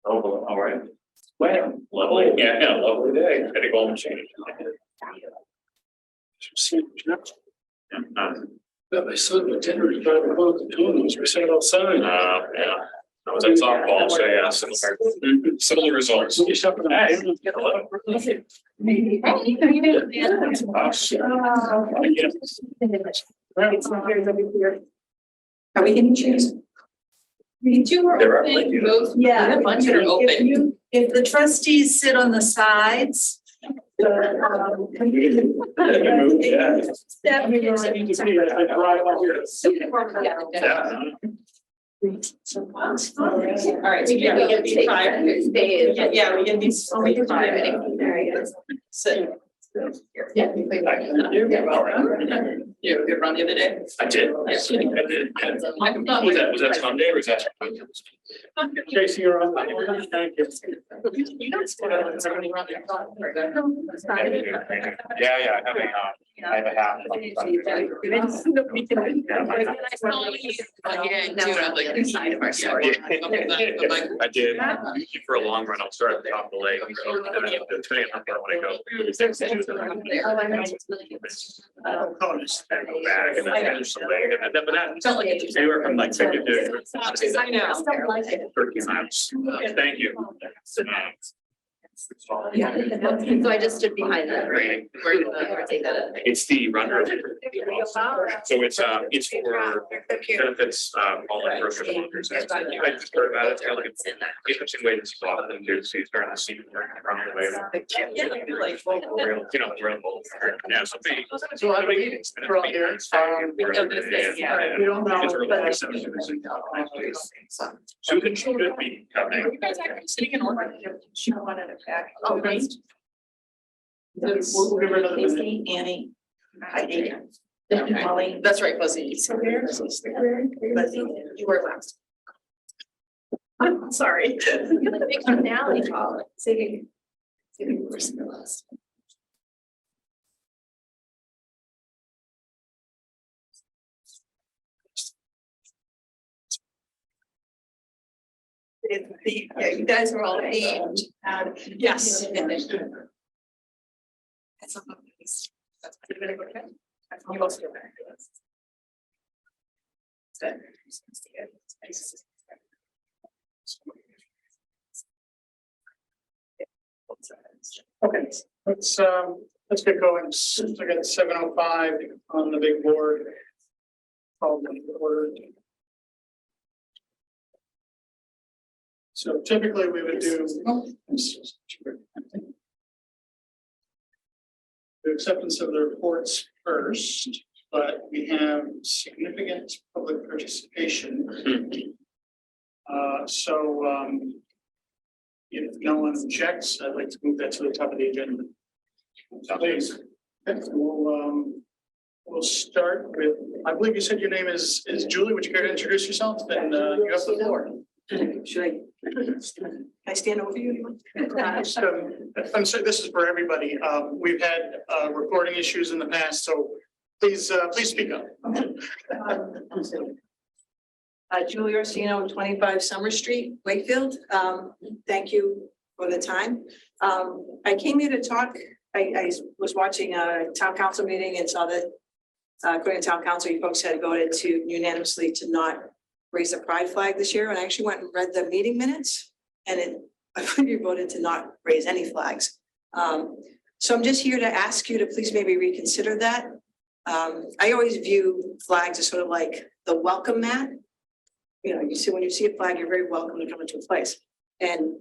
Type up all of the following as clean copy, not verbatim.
Oh, all right. Well, lovely. Yeah, lovely day. Had to go home and change. Got my son at dinner to drive across the tunnels. We sat outside. Yeah. I was at softball, so yeah, similar results. You shop at the Are we getting chairs? We do are open, both, Yeah. a bunch that are open. If the trustees sit on the sides. Yeah. All right, so yeah, we get these five. Yeah, we get these five. There he is. So. Yeah. You're welcome. You good run the other day? I did. Yes, I did. Was that Sunday or was that? Casey, you're on. Thank you. You know, it's good. It's already run there. Yeah, I have a half. I did. Usually for a long run, I'll start at the top of the lake. Depending on how I go. And go back and then finish the lake. And then, but that, anywhere from like 50 to I know. 13 miles. Thank you. Yeah, so I just stood behind that. Great. We're take that. It's the runner. So it's for benefits, all like first responders. I just heard about it. It's kind of like an interesting way to spot them to see starting to see them run away. You know, yeah, so they. So I mean, from here, We know this thing, yeah. we don't know. It's really Susan should be coming. You guys actually sitting in order. She wanted it back. Oh, great. We'll give her another minute. Casey, Annie, Heidi, Molly. That's right, Buzzy. Buzzy, you were last. I'm sorry. You're the big finale, Paul. Say you were the last. Yeah, you guys were all named. Yes. That's a nice. That's pretty good. Okay. You also go back. Okay, let's get going. I got 7:05 on the big board. Call the order. So typically we would do. The acceptance of the reports first, but we have significant public participation. If no one objects, I'd like to move that to the top of the agenda. Please. We'll start with, I believe you said your name is Julie. Would you care to introduce yourself? Then you have the floor. Should I stand over you? I'm sorry, this is for everybody. We've had recording issues in the past, so please speak up. Julie Orsino, 25 Summer Street, Wakefield. Thank you for the time. I came here to talk. I was watching a town council meeting and saw that according to town council, you folks had voted to unanimously to not raise a pride flag this year. And I actually went and read the meeting minutes. and I believe you voted to not raise any flags. So I'm just here to ask you to please maybe reconsider that. I always view flags as sort of like the welcome mat. You know, when you see a flag, you're very welcome to come into a place. And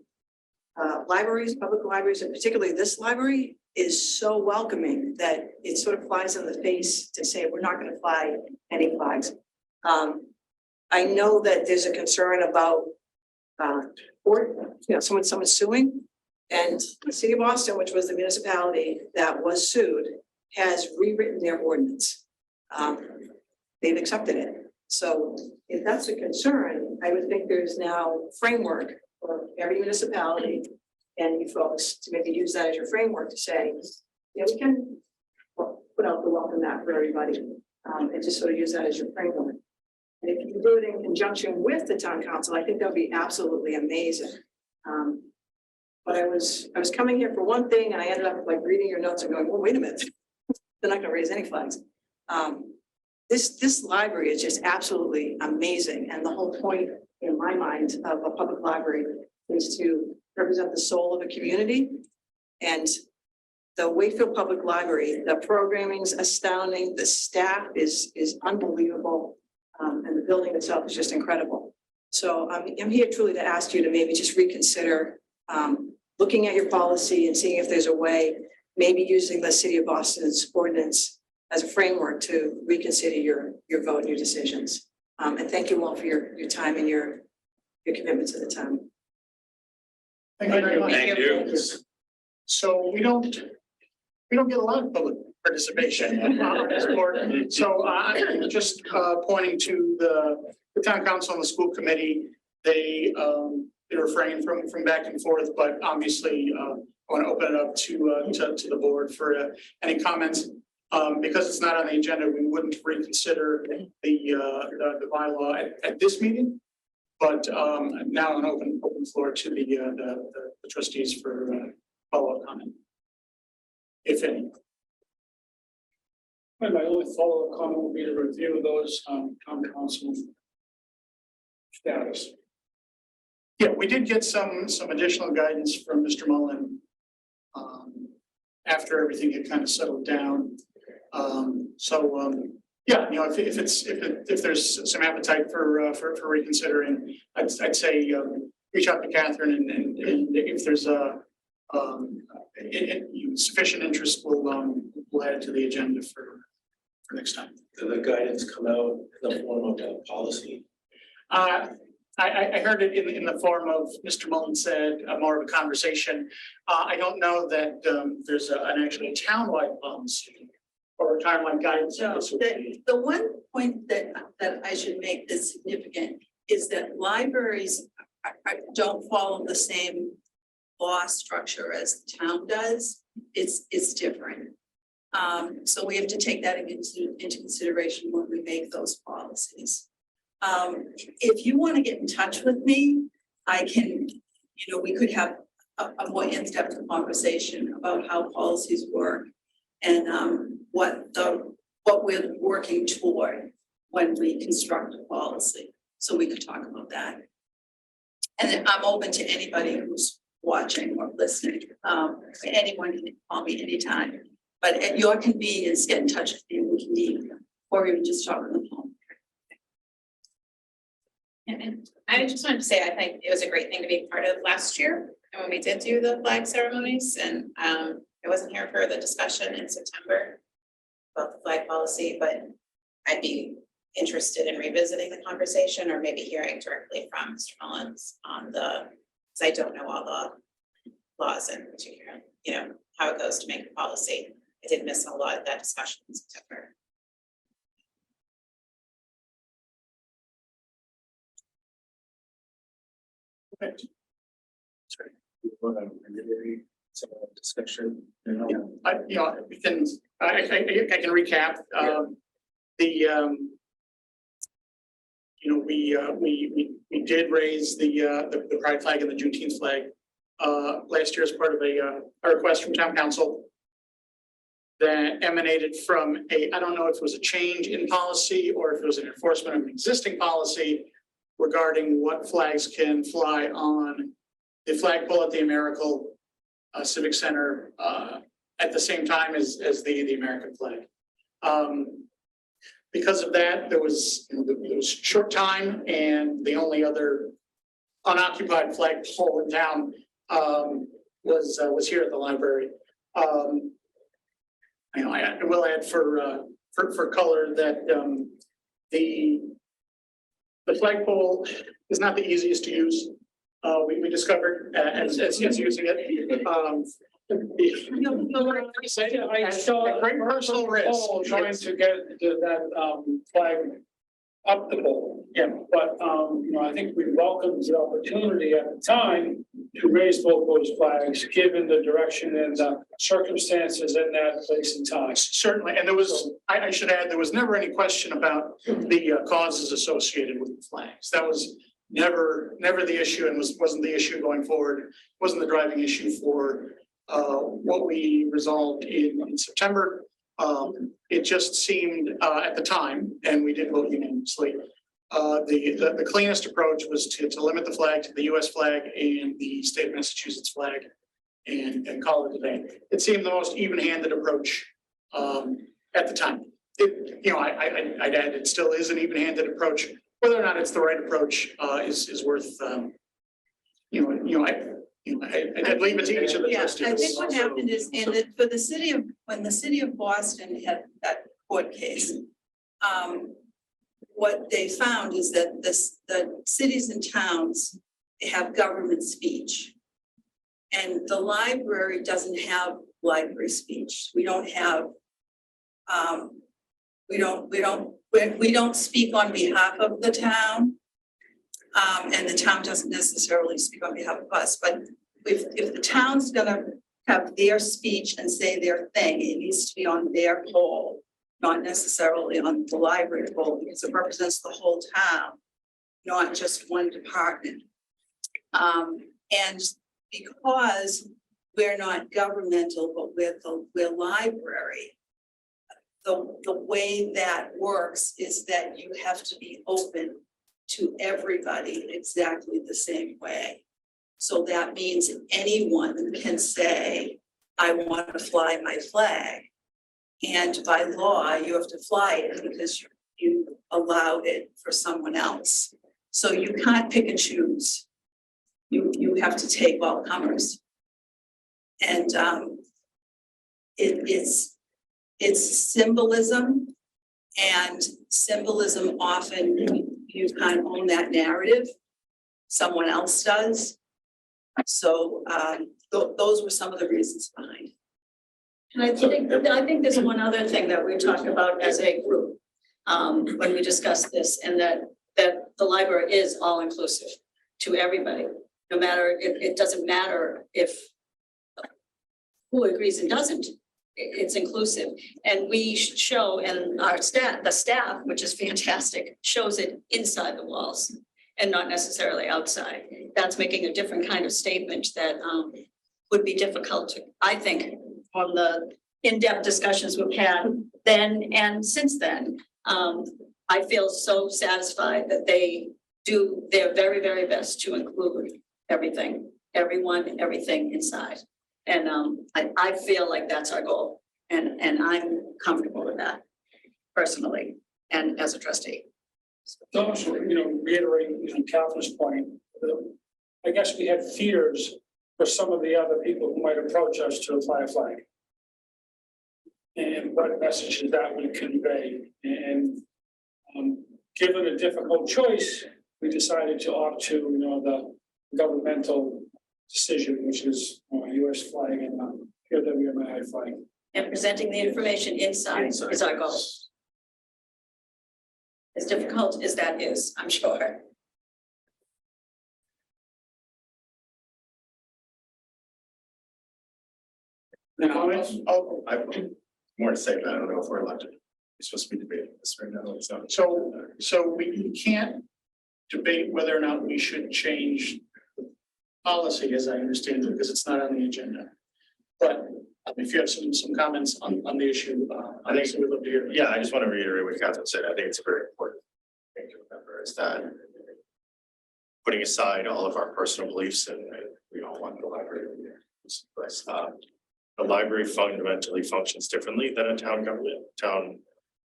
libraries, public libraries, and particularly this library is so welcoming that it sort of flies in the face to say, we're not going to fly any flags. I know that there's a concern about, someone suing, and the city of Boston, which was the municipality that was sued, has rewritten their ordinance. They've accepted it. So if that's a concern, I would think there's now framework for every municipality and you folks to maybe use that as your framework to say, yeah, we can put out the welcome mat for everybody, and just sort of use that as your framework. And if you do it in conjunction with the town council, I think that would be absolutely amazing. But I was coming here for one thing and I ended up like reading your notes and going, well, wait a minute, they're not going to raise any flags. This library is just absolutely amazing. And the whole point in my mind of a public library is to represent the soul of a community. And the Wakefield Public Library, the programming's astounding, the staff is unbelievable, and the building itself is just incredible. So I'm here truly to ask you to maybe just reconsider looking at your policy and seeing if there's a way, maybe using the City of Boston's ordinance as a framework to reconsider your vote and your decisions. And thank you all for your time and your commitment to the town. Thank you very much. Thank you. So we don't get a lot of public participation on this board. So I'm just pointing to the town council and the school committee. They refrain from back and forth, but obviously I want to open it up to the board for any comments. Because it's not on the agenda, we wouldn't reconsider the bylaw at this meeting. But now an open floor to the trustees for follow-up comment, if any. And my only follow-up comment will be to review those town council status. Yeah, we did get some additional guidance from Mr. Mullen after everything had kind of settled down. Yeah, you know, if there's some appetite for reconsidering, I'd say reach out to Catherine and if there's sufficient interest, we'll add it to the agenda for next time. Did the guidance come out in the form of a policy? I heard it in the form of Mr. Mullen said more of a conversation. I don't know that there's an actually townwide policy or a townwide guidance. So the one point that I should make that's significant is that libraries don't follow the same law structure as the town does. It's different. So we have to take that into consideration when we make those policies. If you want to get in touch with me, I can, we could have a more in-depth conversation about how policies work and what we're working toward when we construct a policy. So we could talk about that. And I'm open to anybody who's watching or listening. Anyone can call me anytime. But at your convenience, get in touch with me and we can meet, or even just talk on the phone. And I just wanted to say, I think it was a great thing to be part of last year, and when we did do the flag ceremonies, and I wasn't here for the discussion in September about the flag policy, but I'd be interested in revisiting the conversation or maybe hearing directly from Mr. Mullins on because I don't know all the laws in particular, how it goes to make the policy. I did miss a lot of that discussion in September. Sorry. Some discussion. We can. I can recap. We did raise the pride flag and the Juneteenth flag last year as part of a request from town council that emanated from I don't know if it was a change in policy or if it was an enforcement of an existing policy regarding what flags can fly on flagpole at the Americal Civic Center at the same time as the American flag. Because of that, there was short time, and the only other unoccupied flagpole in town was here at the library. I will add for color that the flagpole is not the easiest to use. We discovered as using it. I saw Great personal risk. trying to get that flag up the pole. Yeah. But I think we welcomed the opportunity at the time to raise both those flags, given the direction and the circumstances in that place and time. Certainly, and there was, I should add, there was never any question about the causes associated with the flags. That was never the issue, and wasn't the issue going forward, wasn't the driving issue for what we resolved in September. It just seemed at the time, and we did vote unanimously, the cleanest approach was to limit the flag to the US flag and the state of Massachusetts flag and call it a day. It seemed the most even-handed approach at the time. I'd add it still is an even-handed approach. Whether or not it's the right approach is worth I'd leave it to each of the Yeah, trustees. I think what happened is, for the city of, when the city of Boston had that court case, what they found is that the cities and towns have government speech. And the library doesn't have library speech. We don't have, we don't speak on behalf of the town. And the town doesn't necessarily speak on behalf of us, but if the town's gonna have their speech and say their thing, it needs to be on their pole, not necessarily on the library pole, because it represents the whole town, not just one department. And because we're not governmental, but we're library, the way that works is that you have to be open to everybody exactly the same way. So that means anyone can say, I want to fly my flag. And by law, you have to fly it because you allowed it for someone else. So you can't pick and choose. You have to take all comers. And it's symbolism, and symbolism often you can't own that narrative. Someone else does. So those were some of the reasons behind. And I think there's one other thing that we talked about as a group, when we discussed this, and that the library is all inclusive to everybody. No matter, it doesn't matter if who agrees and doesn't, it's inclusive. And we show, and our staff, the staff, which is fantastic, shows it inside the walls and not necessarily outside. That's making a different kind of statement that would be difficult to, I think, on the in-depth discussions we've had then and since then. I feel so satisfied that they do their very, very best to include everything, everyone, everything inside. And I feel like that's our goal, and I'm comfortable with that personally and as a trustee. Also, reiterating Catherine's point, I guess we had fears for some of the other people who might approach us to fly a flag. And what messages that would convey. And given a difficult choice, we decided to opt to, the governmental decision, which is US flag and PWMI flag. And presenting the information inside is our goal. As difficult as that is, I'm sure. I have more to say, but I don't know if we're allowed to. We're supposed to be debating this right now. So we can't debate whether or not we should change policy, as I understand it, because it's not on the agenda. But if you have some comments on the issue, I think we'd love to hear. Yeah, I just want to reiterate what Catherine said. I think it's a very important thing to remember is that putting aside all of our personal beliefs and we all want the library to be there. The library fundamentally functions differently than a town government. Town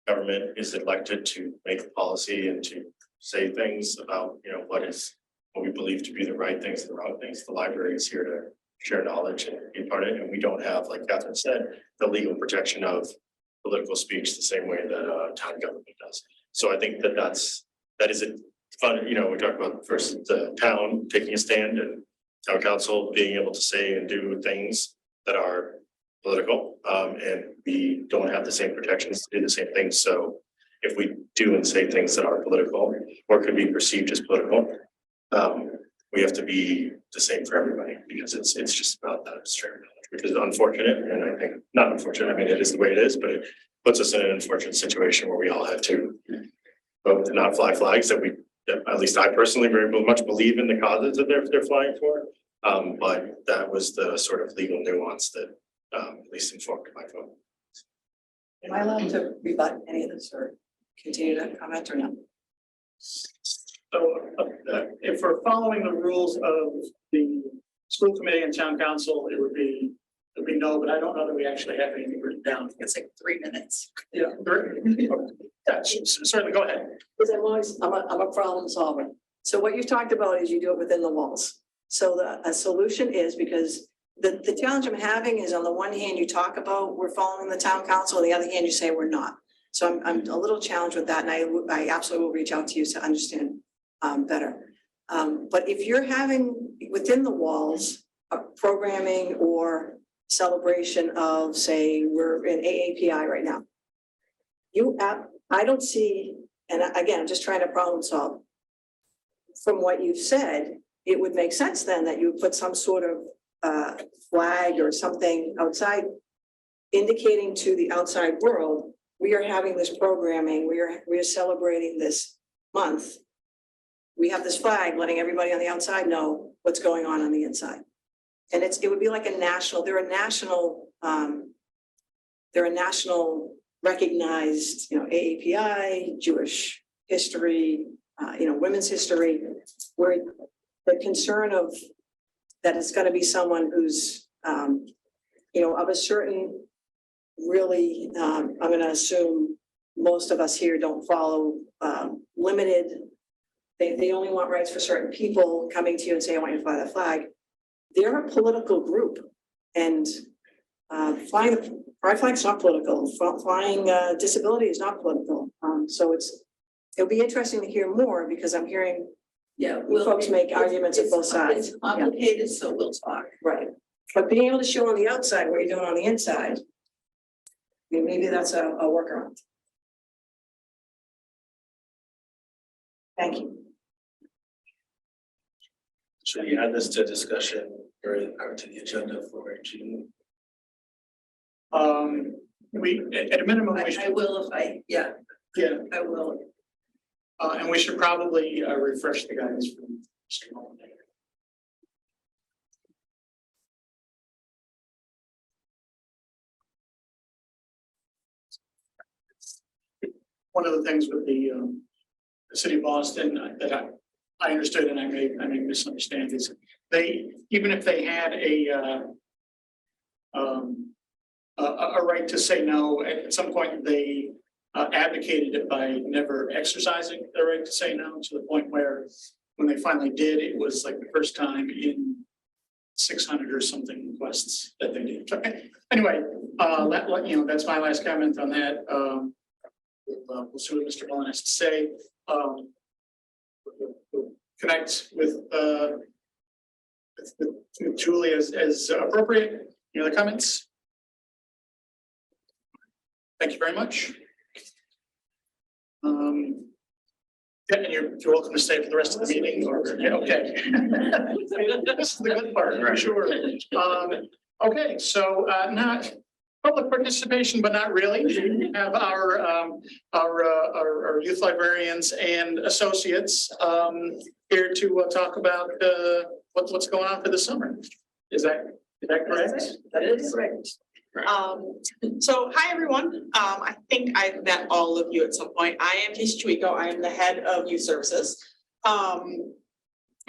government is elected to make policy and to say things about, what we believe to be the right things and the wrong things. The library is here to share knowledge and be part of it. And we don't have, like Catherine said, the legal protection of political speech the same way that town government does. So I think that is a fun, we talk about first the town taking a stand and town council being able to say and do things that are political, and we don't have the same protections to do the same things. So if we do and say things that are political or could be perceived as political, we have to be the same for everybody because it's just about that sharing knowledge, which is unfortunate. And I think not unfortunate. I mean, it is the way it is, but it puts us in an unfortunate situation where we all have to vote to not fly flags that at least I personally very much believe in the causes that they're flying for. But that was the sort of legal nuance that at least informed my vote. Am I allowed to rebut any of this or continue to comment or not? So if we're following the rules of the school committee and town council, it would be no, but I don't know that we actually have anything written down. It's like 3 minutes. Yeah. Certainly, go ahead. Because I'm a problem solver. So what you've talked about is you do it within the walls. So a solution is because the challenge I'm having is on the one hand, you talk about we're following the town council, on the other hand, you say we're not. So I'm a little challenged with that, and I absolutely will reach out to you to understand better. But if you're having within the walls a programming or celebration of, say, we're in AAPI right now. I don't see, and again, I'm just trying to problem solve. From what you've said, it would make sense then that you put some sort of flag or something outside indicating to the outside world, we are having this programming, we are celebrating this month. We have this flag letting everybody on the outside know what's going on the inside. And it would be like a national, they're a national recognized, AAPI, Jewish history, women's history, where the concern of that it's going to be someone who's, of a certain really, I'm going to assume most of us here don't follow limited. They only want rights for certain people coming to you and say, I want you to fly the flag. They're a political group, and flying pride flag is not political. Flying disability is not political. So it'll be interesting to hear more because I'm hearing folks make arguments at both sides. It's complicated, so we'll talk. Right, but being able to show on the outside what you're doing on the inside, maybe that's a workaround. Thank you. Should we add this to discussion or to the agenda for June? We, at a minimum, we I should, will if yeah, I will. and we should probably refresh the guidance from Mr. Mullen. One of the things with the city of Boston that I understood, and I may misunderstand, is even if they had a right to say no, at some point they advocated it by never exercising their right to say no, to the point where when they finally did, it was like the first time in 600 or something requests that they did. Okay. Anyway, that's my last comment on that. We'll see what Mr. Mullen has to say. We'll connect with Julie as appropriate. Any other comments? Thank you very much. Yeah, and you're welcome to stay for the rest of the meeting. Yeah, okay. This is the good part, for sure. Okay, so not public participation, but not really. We have our youth librarians and associates here to talk about what's going on for the summer. Is that correct? That is correct. So hi, everyone. I think I've met all of you at some point. I am Casey Chuico. I am the head of youth services.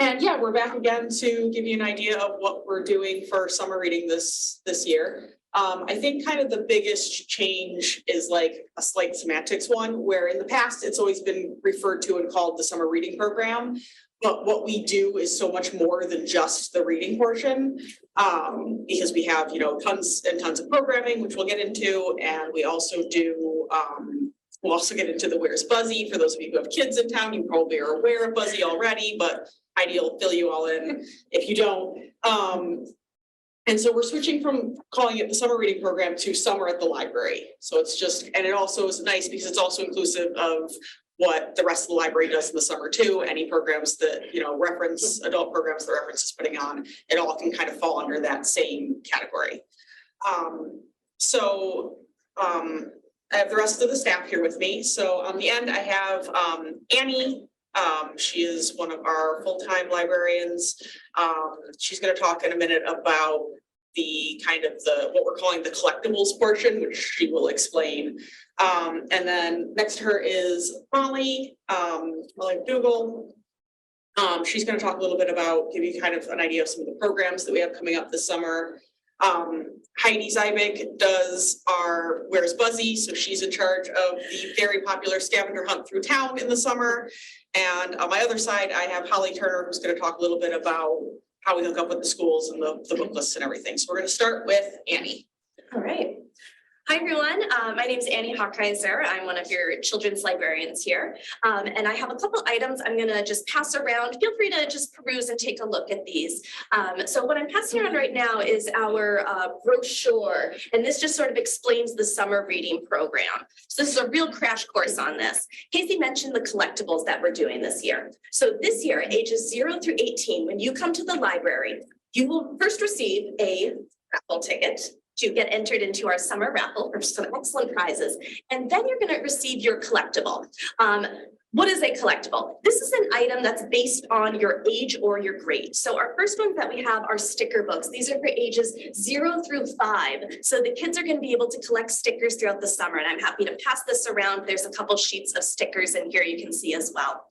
And yeah, we're back again to give you an idea of what we're doing for summer reading this year. I think kind of the biggest change is like a slight semantics one, where in the past, it's always been referred to and called the summer reading program. But what we do is so much more than just the reading portion. Because we have, tons and tons of programming, which we'll get into, and we also do, we'll also get into the Where's Buzzy. For those of you who have kids in town, you probably are aware of Buzzy already, but Heidi will fill you all in if you don't. And so we're switching from calling it the summer reading program to summer at the library. So it's just, and it also is nice because it's also inclusive of what the rest of the library does in the summer too. Any programs that, reference, adult programs the reference is putting on, it all can kind of fall under that same category. I have the rest of the staff here with me. So on the end, I have Annie. She is one of our full-time librarians. She's going to talk in a minute about the kind of what we're calling the collectibles portion, which she will explain. And then next to her is Molly McDougall. She's going to talk a little bit about, give you kind of an idea of some of the programs that we have coming up this summer. Heidi Zybeck does our Where's Buzzy, so she's in charge of the very popular scavenger hunt through town in the summer. And on my other side, I have Holly Turner, who's going to talk a little bit about how we hook up with the schools and the book lists and everything. So we're going to start with Annie. All right. Hi, everyone. My name is Annie Hawkeiser. I'm one of your children's librarians here. And I have a couple items I'm going to just pass around. Feel free to just peruse and take a look at these. So what I'm passing around right now is our brochure. And this just sort of explains the summer reading program. So this is a real crash course on this. Casey mentioned the collectibles that we're doing this year. So this year, ages 0 through 18, when you come to the library, you will first receive a raffle ticket to get entered into our summer raffle for some excellent prizes. And then you're going to receive your collectible. What is a collectible? This is an item that's based on your age or your grade. So our first ones that we have are sticker books. These are for ages 0 through 5. So the kids are going to be able to collect stickers throughout the summer. And I'm happy to pass this around. There's a couple sheets of stickers in here you can see as well.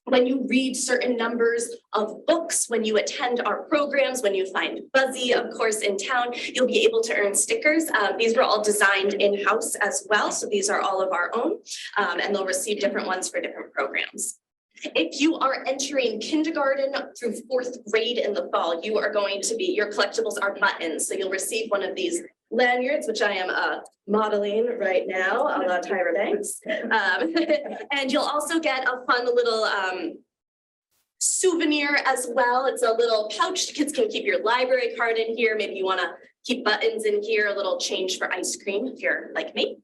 When you read certain numbers of books, when you attend our programs, when you find Buzzy, of course, in town, you'll be able to earn stickers. These were all designed in-house as well. So these are all of our own, and they'll receive different ones for different programs. If you are entering kindergarten through 4th grade in the fall, you are going to be, your collectibles are buttons. So you'll receive one of these lanyards, which I am modeling right now, a la Tyra Banks. And you'll also get a fun little souvenir as well. It's a little pouch. The kids can keep your library card in here. Maybe you want to keep buttons in here, a little change for ice cream if you're like me.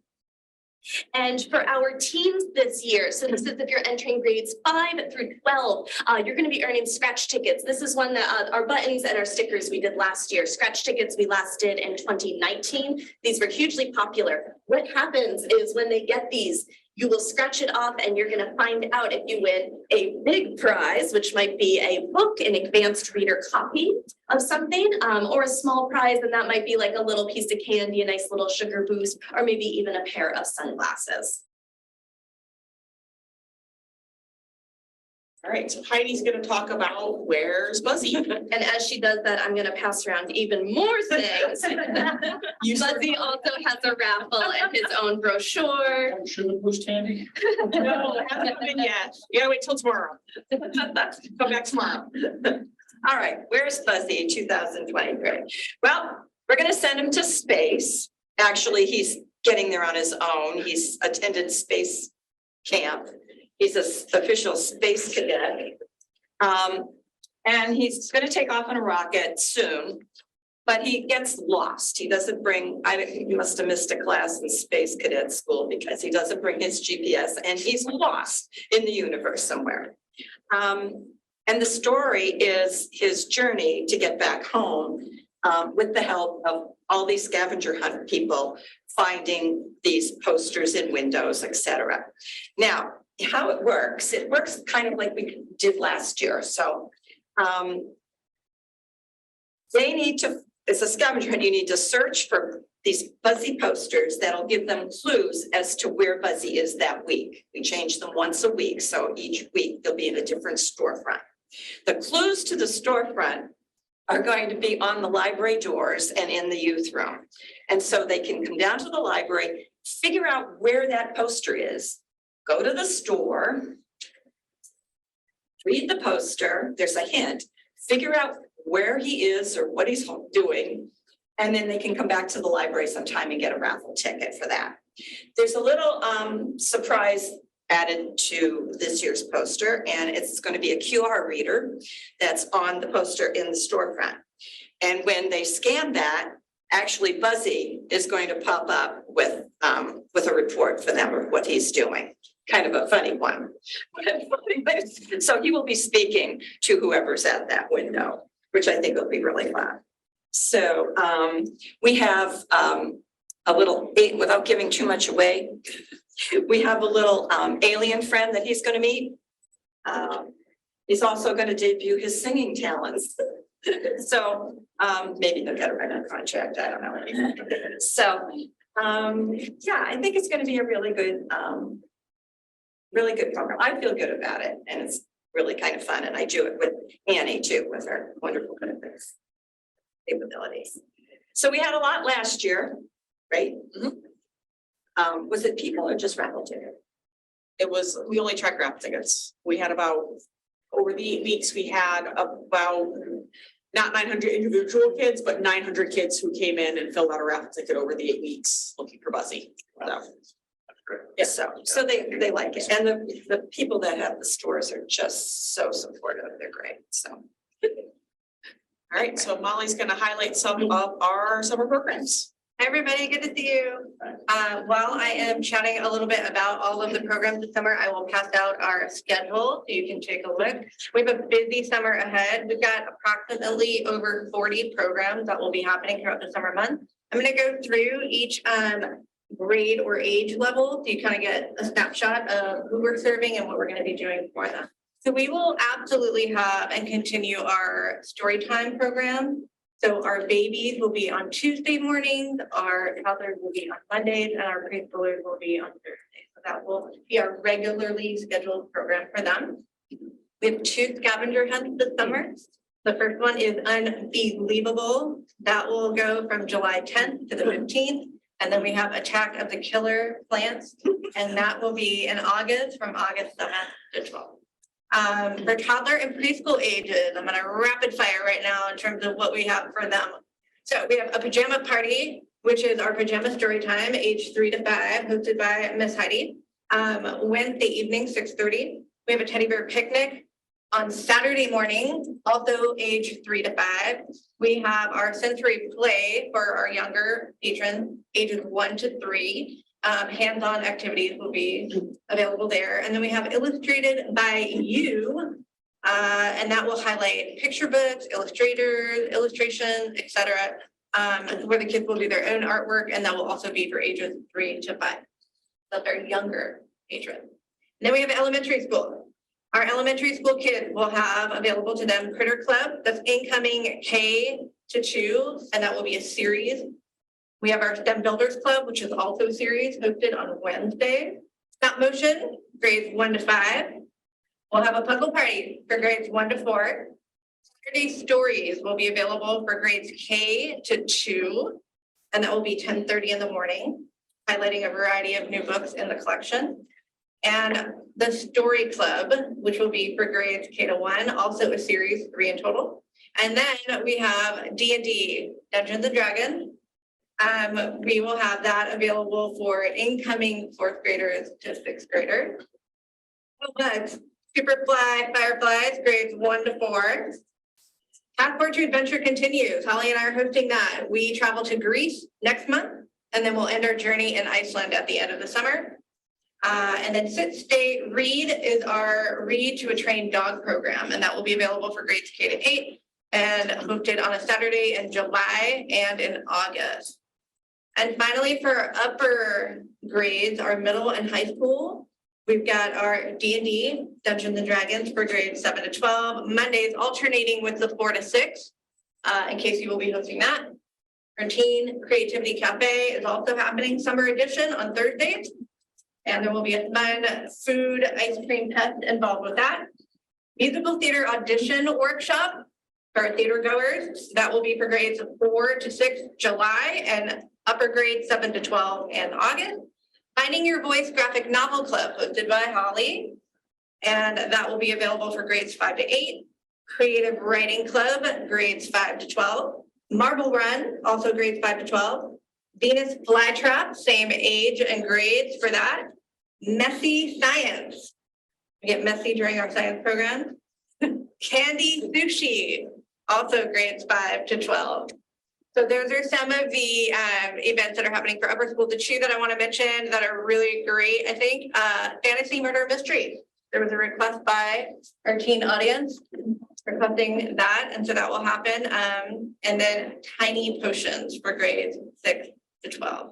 And for our teens this year, so this is if you're entering grades 5 through 12, you're going to be earning scratch tickets. This is one that our buttons and our stickers we did last year. Scratch tickets we last did in 2019. These were hugely popular. What happens is when they get these, you will scratch it off and you're going to find out if you win a big prize, which might be a book, an advanced reader copy of something, or a small prize, and that might be like a little piece of candy, a nice little sugar boost, or maybe even a pair of sunglasses. All right, so Heidi's going to talk about Where's Buzzy. And as she does that, I'm going to pass around even more things. Buzzy also has a raffle and his own brochure. Sugar boost candy? No, it hasn't been yet. You gotta wait till tomorrow. Come back tomorrow. All right, Where's Buzzy 2023? Well, we're going to send him to space. Actually, he's getting there on his own. He's attended space camp. He's an official space cadet. And he's going to take off on a rocket soon, but he gets lost. He doesn't bring, he must have missed a class in space cadet school because he doesn't bring his GPS and he's lost in the universe somewhere. And the story is his journey to get back home with the help of all these scavenger hunt people finding these posters in windows, etc. Now, how it works kind of like we did last year. So they need to, it's a scavenger hunt, you need to search for these Buzzy posters that'll give them clues as to where Buzzy is that week. We change them once a week, so each week they'll be in a different storefront. The clues to the storefront are going to be on the library doors and in the youth room. And so they can come down to the library, figure out where that poster is, go to the store, read the poster, there's a hint, figure out where he is or what he's doing, and then they can come back to the library sometime and get a raffle ticket for that. There's a little surprise added to this year's poster, and it's going to be a QR reader that's on the poster in the storefront. And when they scan that, actually Buzzy is going to pop up with a report for them of what he's doing. Kind of a funny one. So he will be speaking to whoever's at that window, which I think will be really fun. So we have a little, without giving too much away, we have a little alien friend that he's going to meet. He's also going to debut his singing talents. So maybe they'll get a written contract. I don't know. So yeah, I think it's going to be a really good program. I feel good about it, and it's really kind of fun. And I do it with Annie too, with her wonderful capabilities. So we had a lot last year, right? Was it people or just raffle tickets? It was, we only tracked raffle tickets. We had about, over the 8 weeks, we had about not 900 individual kids, but 900 kids who came in and filled out a raffle ticket over the 8 weeks looking for Buzzy. So, Yeah, so they like it. And the people that have the stores are just so supportive. They're great. So. all right, so Molly's going to highlight some of our summer programs. Hi, everybody, good to see you. While I am chatting a little bit about all of the programs this summer, I will pass out our schedule so you can take a look. We have a busy summer ahead. We've got approximately over 40 programs that will be happening throughout the summer months. I'm going to go through each grade or age level so you kind of get a snapshot of who we're serving and what we're going to be doing for them. So we will absolutely have and continue our story time program. So our babies will be on Tuesday mornings, our toddlers will be on Mondays, and our preschoolers will be on Thursdays. So that will be our regularly scheduled program for them. We have 2 scavenger hunts this summer. The first one is Unbelievable. That will go from July 10th to the 15th. And then we have Attack of the Killer Plants, and that will be in August, from August 7th to 12th. For toddler and preschool ages, I'm gonna rapid fire right now in terms of what we have for them. So we have a pajama party, which is our pajama story time, age 3 to 5, hosted by Miss Heidi. Wednesday evening, 6:30. We have a teddy bear picnic on Saturday morning, also age 3 to 5. We have our sensory play for our younger patrons, ages 1 to 3. Hands-on activities will be available there. And then we have Illustrated by You, and that will highlight picture books, illustrators, illustrations, etc., where the kids will do their own artwork, and that will also be for ages 3 to 5. That's our younger patrons. And then we have elementary school. Our elementary school kids will have available to them Critter Club, that's incoming K to 2, and that will be a series. We have our STEM Builders Club, which is also a series hosted on Wednesday. Stop motion, grades 1 to 5. We'll have a puzzle party for grades 1 to 4. Saturday stories will be available for grades K to 2, and that will be 10:30 in the morning, highlighting a variety of new books in the collection. And the Story Club, which will be for grades K to 1, also a series, 3 in total. And then we have D&D, Dungeons and Dragons. We will have that available for incoming 4th graders to 6th graders. But Superfly Fireflies, grades 1 to 4. Passport to Adventure continues. Holly and I are hosting that. We travel to Greece next month, and then we'll end our journey in Iceland at the end of the summer. And then Sit, Stay, Read is our Read to a Trained Dog program, and that will be available for grades K to 8 and hosted on a Saturday in July and in August. And finally, for upper grades, our middle and high school, we've got our D&D, Dungeons and Dragons, for grades 7 to 12, Mondays alternating with the 4 to 6, in case you will be hosting that. Our Teen Creativity Cafe is also happening, summer edition, on Thursdays. And there will be a fun food ice cream test involved with that. Musical theater audition workshop for theater goers. That will be for grades 4 to 6, July, and upper grades 7 to 12 in August. Finding Your Voice graphic novel club hosted by Holly. And that will be available for grades 5 to 8. Creative Writing Club, grades 5 to 12. Marble Run, also grades 5 to 12. Venus Flytrap, same age and grades for that. Messy Science. We get messy during our science program. Candy Sushi, also grades 5 to 12. So those are some of the events that are happening for upper school. The two that I want to mention that are really great, I think, Fantasy Murder Mystery. There was a request by our teen audience requesting that, and so that will happen. And then Tiny Potions for grades 6 to 12.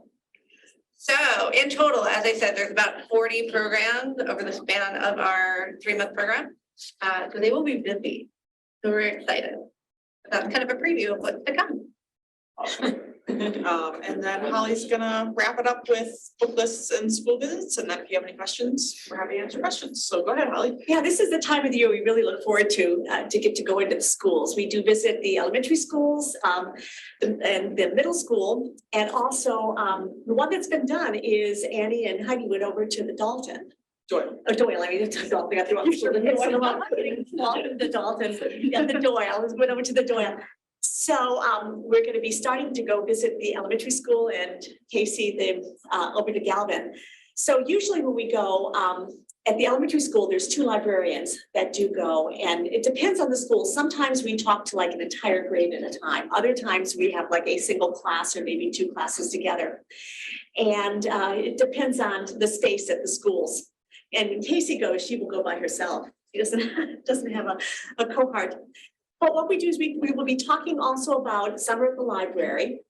So in total, as I said, there's about 40 programs over the span of our 3-month program. So they will be busy. So we're excited. That's kind of a preview of what's to come. And then Holly's gonna wrap it up with book lists and school visits, and then if you have any questions, we're happy to answer questions. So go ahead, Holly. Yeah, this is the time of the year we really look forward to get to go into the schools. We do visit the elementary schools and the middle school. And also the one that's been done is Annie and Heidi went over to the Dalton. Doyle. Oh, Doyle, I mean, it's Dalton, I got the wrong school. The Dalton, yeah, the Doyle, went over to the Doyle. So we're going to be starting to go visit the elementary school and Casey, over to Galvin. So usually when we go at the elementary school, there's 2 librarians that do go, and it depends on the school. Sometimes we talk to like an entire grade at a time. Other times we have like a single class or maybe 2 classes together. And it depends on the space at the schools. And when Casey goes, she will go by herself. She doesn't have a cohort. But what we do is we will be talking also about Summer at the Library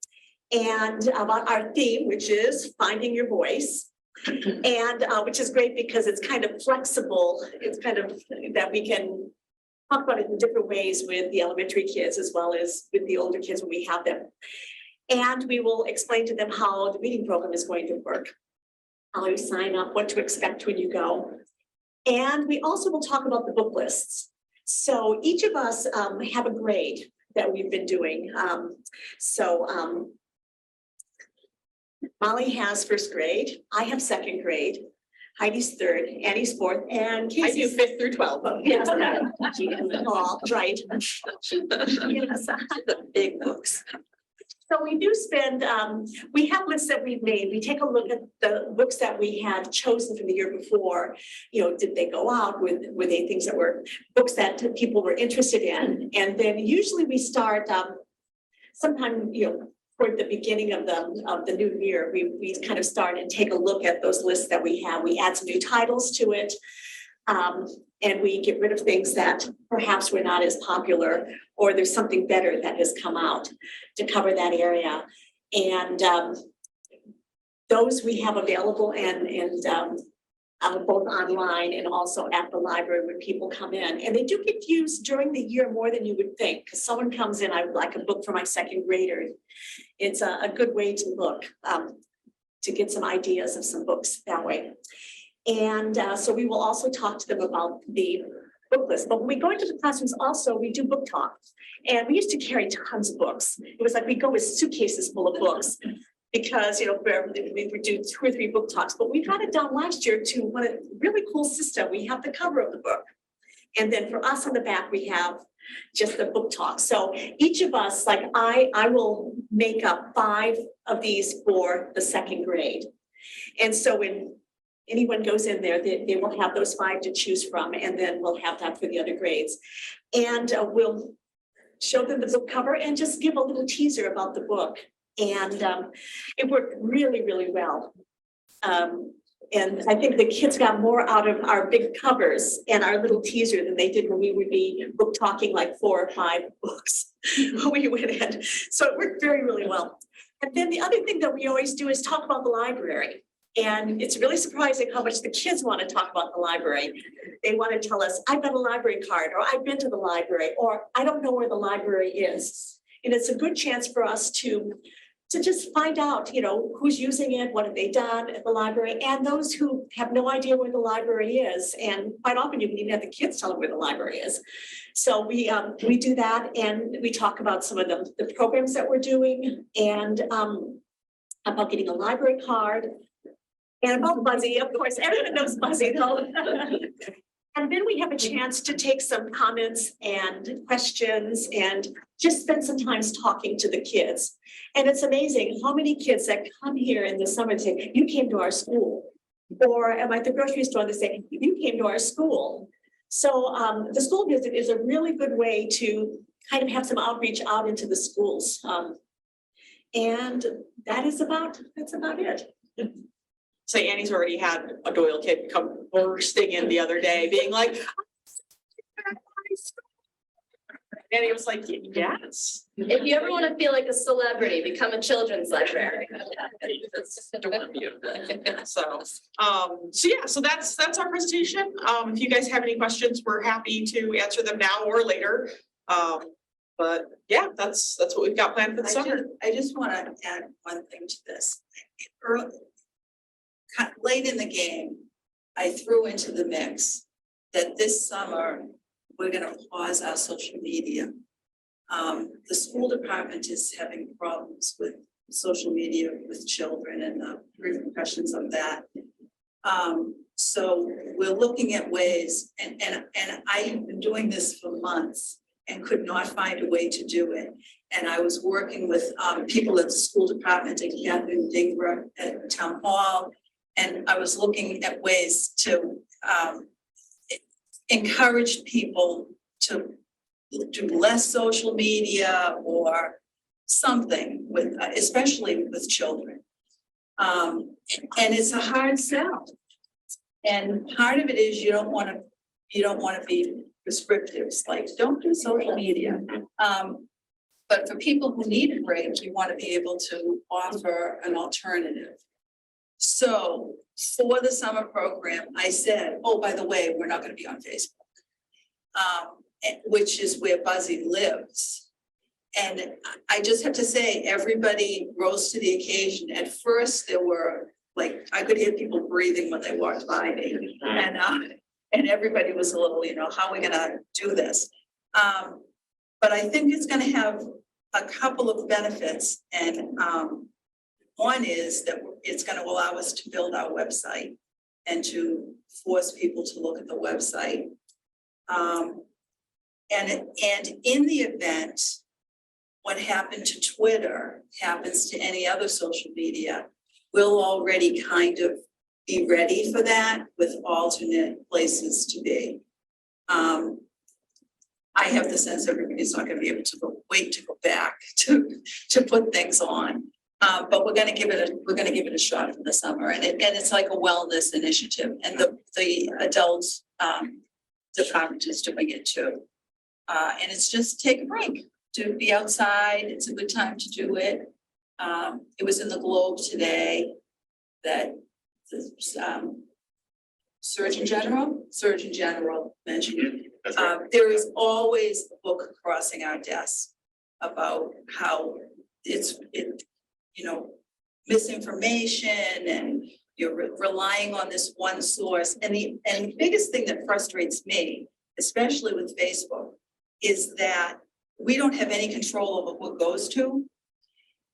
and about our theme, which is Finding Your Voice. And which is great because it's kind of flexible. It's kind of that we can talk about it in different ways with the elementary kids as well as with the older kids when we have them. And we will explain to them how the reading program is going to work, how you sign up, what to expect when you go. And we also will talk about the book lists. So each of us have a grade that we've been doing. Molly has 1st grade. I have 2nd grade. Heidi's 3rd, Annie's 4th, and I do Casey's 5th through 12th. Yes, all right. Yes. The big books. So we do spend, we have lists that we've made. We take a look at the books that we had chosen from the year before. You know, did they go out? Were they things that were books that people were interested in? And then usually we start sometime, you know, toward the beginning of the new year, we kind of start and take a look at those lists that we have. We add some new titles to it. And we get rid of things that perhaps were not as popular, or there's something better that has come out to cover that area. And those we have available and both online and also at the library when people come in. And they do get used during the year more than you would think, because someone comes in, I would like a book for my 2nd grader. It's a good way to look, to get some ideas of some books that way. And so we will also talk to them about the book list. But when we go into the classrooms also, we do book talk. And we used to carry tons of books. It was like we go with suitcases full of books because, you know, we would do 2 or 3 book talks. But we got it down last year to one really cool system. We have the cover of the book. And then for us on the back, we have just the book talk. So each of us, like I will make up 5 of these for the 2nd grade. And so when anyone goes in there, they will have those 5 to choose from, and then we'll have that for the other grades. And we'll show them the book cover and just give a little teaser about the book. And it worked really, really well. And I think the kids got more out of our big covers and our little teaser than they did when we would be book talking like 4 or 5 books when we went in. So it worked very, really well. And then the other thing that we always do is talk about the library. And it's really surprising how much the kids want to talk about the library. They want to tell us, I've got a library card, or I've been to the library, or I don't know where the library is. And it's a good chance for us to to just find out, you know, who's using it, what have they done at the library, and those who have no idea where the library is. And quite often you can even have the kids tell them where the library is. So we do that, and we talk about some of the programs that we're doing, and about getting a library card. And about Buzzy, of course, everyone knows Buzzy though. And then we have a chance to take some comments and questions and just spend some time talking to the kids. And it's amazing how many kids that come here in the summer and say, you came to our school. Or am I at the grocery store, they say, you came to our school. So the school visit is a really good way to kind of have some outreach out into the schools. And that's about it. So Annie's already had a Doyle kid come bursting in the other day, being like. And he was like, yes. If you ever want to feel like a celebrity, become a children's librarian. So that's our presentation. If you guys have any questions, we're happy to answer them now or later. But yeah, that's what we've got planned for the summer. I just want to add one thing to this. Late in the game, I threw into the mix that this summer, we're gonna pause our social media. The school department is having problems with social media with children and the repercussions of that. So we're looking at ways, and I have been doing this for months and could not find a way to do it. And I was working with people at the school department and Catherine Dingra at Town Hall. And I was looking at ways to encourage people to do less social media or something with, especially with children. And it's a hard sell. And part of it is you don't want to be prescriptive. It's like, don't do social media. But for people who need a break, you want to be able to offer an alternative. So for the summer program, I said, oh, by the way, we're not going to be on Facebook, which is where Buzzy lives. And I just have to say, everybody rose to the occasion. At first, there were like, I could hear people breathing when they walked by me. And everybody was a little, how are we going to do this? But I think it's going to have a couple of benefits. And one is that it's going to allow us to build our website and to force people to look at the website. And in the event, what happened to Twitter happens to any other social media, we'll already kind of be ready for that with alternate places to be. I have the sense everybody's not going to be able to wait to go back to put things on. But we're going to give it a shot for the summer, and it's like a wellness initiative, and the adults department is doing it too. And it's just take a break to be outside. It's a good time to do it. It was in the Globe today that the Surgeon General mentioned it. There is always a book crossing our desk about how misinformation and you're relying on this one source. And the biggest thing that frustrates me, especially with Facebook, is that we don't have any control over what goes to.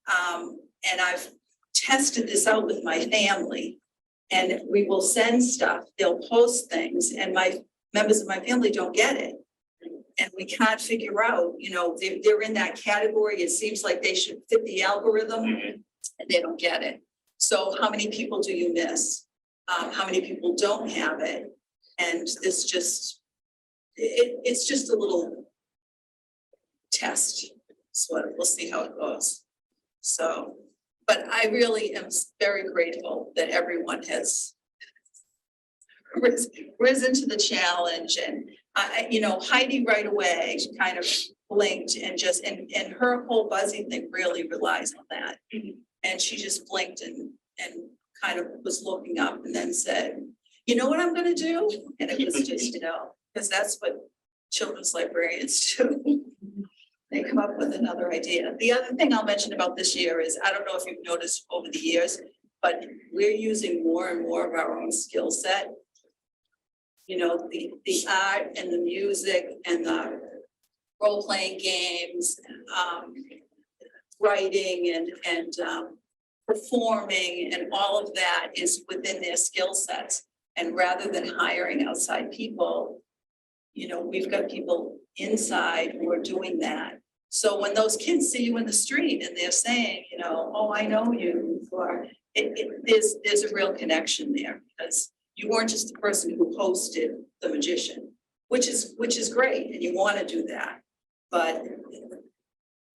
And I've tested this out with my family, and we will send stuff, they'll post things, and my members of my family don't get it. And we can't figure out, they're in that category. It seems like they should fit the algorithm, and they don't get it. So how many people do you miss? How many people don't have it? And this it's just a little test. So we'll see how it goes. So, but I really am very grateful that everyone has risen to the challenge. And Heidi right away kind of blinked and and her whole Buzzy thing really relies on that. And she just blinked and kind of was looking up and then said, you know what I'm going to do? And it was just, because that's what children's librarians do. they come up with another idea. The other thing I'll mention about this year is, I don't know if you've noticed over the years, but we're using more and more of our own skill set. You know, the art and the music and the role-playing games, writing and performing and all of that is within their skill sets. And rather than hiring outside people, you know, we've got people inside who are doing that. So when those kids see you in the street and they're saying, you know, oh, I know you, or there's a real connection there, because you weren't just the person who hosted the magician, which is great, and you want to do that. But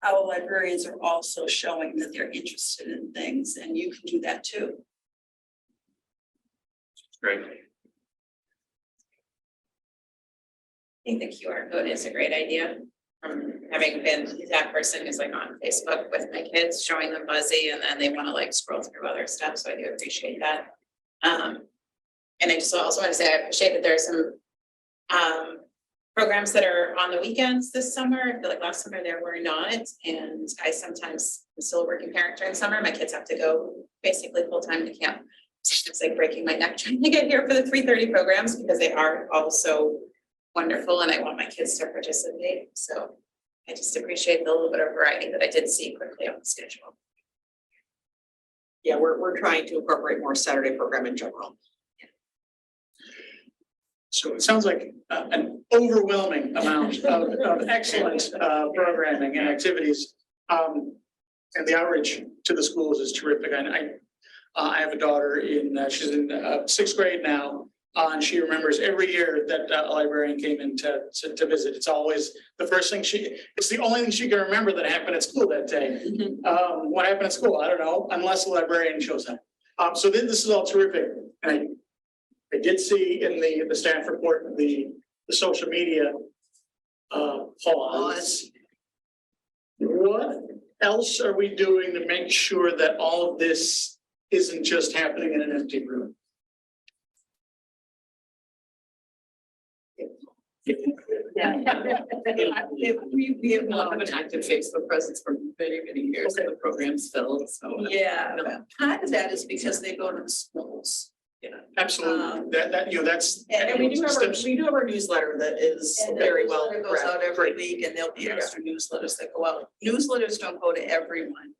our librarians are also showing that they're interested in things, and you can do that too. Great. I think the QR code is a great idea. Having been that person who's like on Facebook with my kids, showing them Buzzy, and then they want to like scroll through other stuff, so I do appreciate that. And I just also want to say I appreciate that there are some programs that are on the weekends this summer. I feel like last summer there were not, and I sometimes am still a working parent during summer. My kids have to go basically full time to camp. It's like breaking my neck trying to get here for the 3:30 programs because they are all so wonderful, and I want my kids to participate. So I just appreciate the little bit of variety that I did see quickly on the schedule. Yeah, we're trying to incorporate more Saturday program in general. So it sounds like an overwhelming amount of excellent programming and activities. And the outreach to the schools is terrific. And I have a daughter she's in 6th grade now. And she remembers every year that a librarian came in to visit. It's always the first thing it's the only thing she can remember that happened at school that day. What happened at school? I don't know, unless the librarian shows up. So this is all terrific. And I did see in the staff report, the social media pause. What else are we doing to make sure that all of this isn't just happening in an empty room? Yeah. We have not an active Facebook presence for many, many years. Okay. The program's filled, so. Yeah, part of that is because they go to the schools. Yeah, absolutely. That's. And we do have our newsletter that is And very the well. newsletter goes out every Great. week, and there'll be extra newsletters that go out. Newsletters don't go to everyone.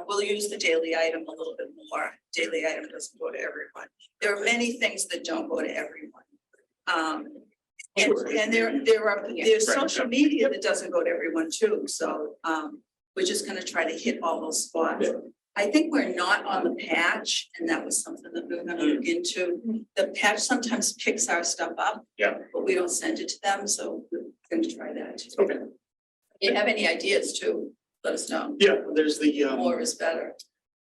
We'll use the daily item a little bit more. Daily item doesn't go to everyone. There are many things that don't go to everyone. And there's social media that doesn't go to everyone too, so we're just gonna try to hit all those spots. I think we're not on the patch, and that was something that we were gonna look into. The patch sometimes picks our stuff up. Yeah. But we don't send it to them, so we're gonna try that too. Okay. If you have any ideas too, let us know. Yeah, there's the More is better.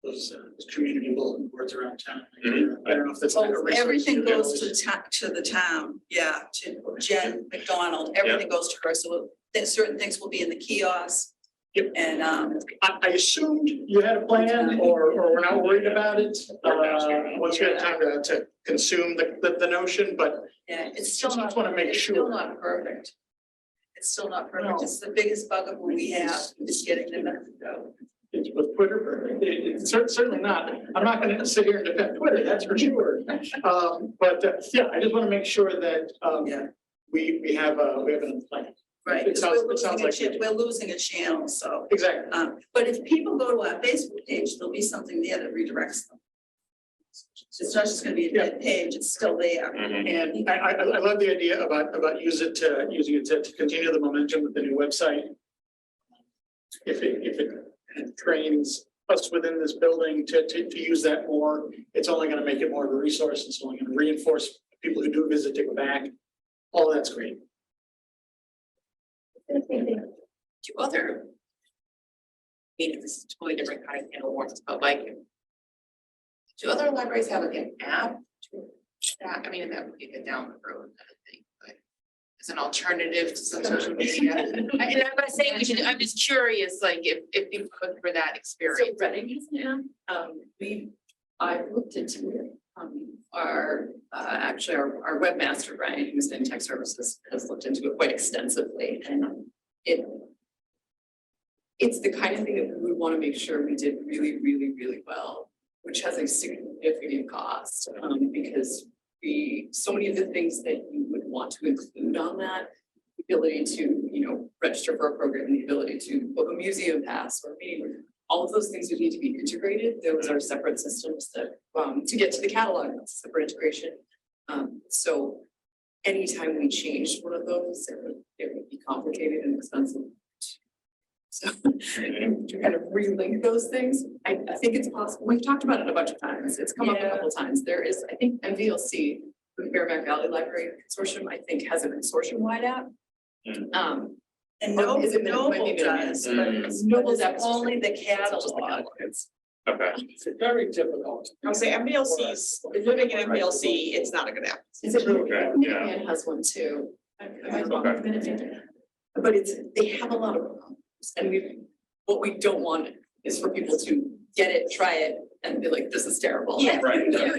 those community bulletin boards around town. Mhm. I don't know if that's like a resource. Everything goes to the town, yeah, to Jen McDonald, everything goes to her, so there's certain things will be in the kiosk. Yep. And I assumed you had a plan or we're not worried about it. Once we had time to consume the notion, but yeah, it's still Just not, wanna make it's sure. still not perfect. It's still not perfect, No. it's the biggest bugaboo we have, is getting them to go. it's with Twitter, it's certainly not. I'm not gonna sit here and defend Twitter, that's for sure. But yeah, I just wanna make sure that Yeah. we have an plan. Right, It because sounds- we're it sounds like losing we're losing a channel, so. Exactly. But if people go to our Facebook page, there'll be something there that redirects them. It's not just gonna be a dead page, it's still there. And I love the idea about using it to continue the momentum with the new website. If it trains us within this building to use that more, it's only gonna make it more of a resource. It's only gonna reinforce people who do visit to go back. All that's great. Two other. This is totally different kind of awards, but like. Do other libraries have like an app to track? I mean, that would be a down the road kind of thing, but. As an alternative to some social media. And I'm not saying we should, I'm just curious, like if people look for that experience. Reading is now, I've looked into it. Actually, our webmaster, Brian, who's in tech services, has looked into it quite extensively, and it it's the kind of thing that we would want to make sure we did really, really, really well, which has a significant cost, because so many of the things that you would want to include on that, the ability to, register for a program, the ability to book a museum pass or meeting room, all of those things would need to be integrated. Those are separate systems that, to get to the catalog, that's a separate integration. So anytime we changed one of those, it would be complicated and expensive. So to kind of relink those things, I think it's possible. We've talked about it a bunch of times. It's come up a couple of times. There is, I think MVLC, the Merrimack Valley Library Consortium, I think has a consortium-wide app. And Or is it Noble maybe does, but it's Noble's app is just only the it's just the catalog. Okay. It's very difficult. I would say MBLC's, living in MBLC, it's not a good app. Is it really? Okay, yeah. Minuteman has one too. Okay. But they have a lot of problems, and what we don't want is for people to get it, try it, and be like, this is terrible. Yeah. Right. Yeah,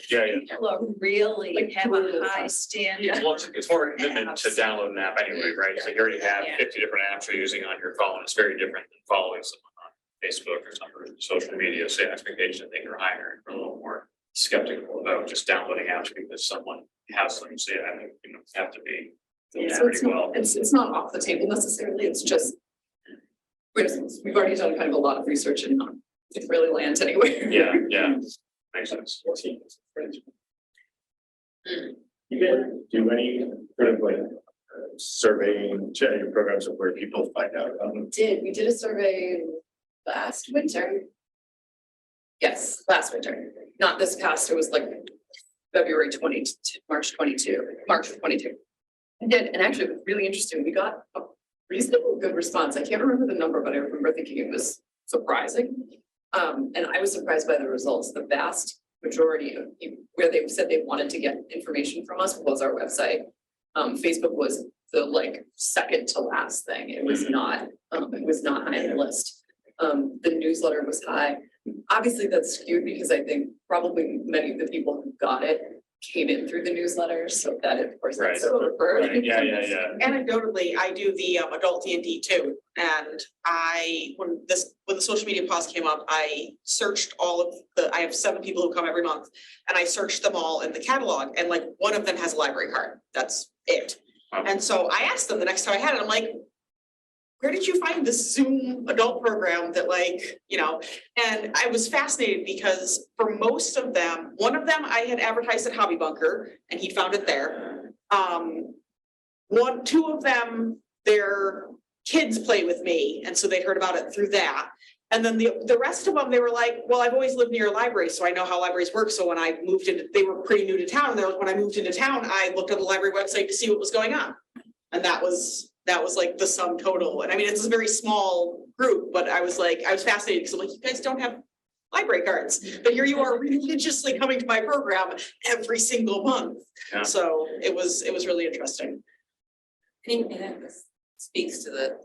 yeah. People are really Like, have a really high fast. standard. Well, it's more a commitment to download an app anyway, right? So you already have Yeah. 50 different apps you're using on your phone. It's very different than following someone on Facebook or some social media. So expectation they are higher. We're a little more skeptical about just downloading apps because someone has them. So yeah, I think have to be. Yeah, so pretty well. it's not off the table necessarily, it's just. We've already done kind of a lot of research and it really lands anywhere. Yeah, yeah, makes sense. You guys do any sort of like surveying, chatting programs of where people find out about them? We did a survey last winter. Yes, last winter, not this past, it was like February March 22. I did, and actually it was really interesting, we got a reasonable good response, I can't remember the number, but I remember thinking it was surprising. And I was surprised by the results, the vast majority of people, where they said they wanted to get information from us was our website. Facebook was the second to last thing, it was not high on the list. The newsletter was high. Obviously, that's skewed because I think probably many of the people who got it came in through the newsletter, so that of course Right. that's so preferred. Right, yeah. Anecdotally, I do the adult D&D too, and when the social media pause came up, I searched I have 7 people who come every month, and I searched them all in the catalog, and one of them has a library card, that's it. Wow. And so I asked them the next time I had it, I'm like, where did you find this Zoom adult program that and I was fascinated because for most of them, one of them I had advertised at Hobby Bunker and he found it there. 2 of them, their kids play with me. And so they heard about it through that. And then the rest of them, they were like, well, I've always lived near a library, so I know how libraries work. So when I moved into, they were pretty new to town. And when I moved into town, I looked at the library website to see what was going on. And that was like the sum total. And I mean, it's a very small group, but I was fascinated because I'm like, you guys don't have library cards, but here you are religiously coming to my program every single month. Yeah. So it was really interesting. And that speaks to the,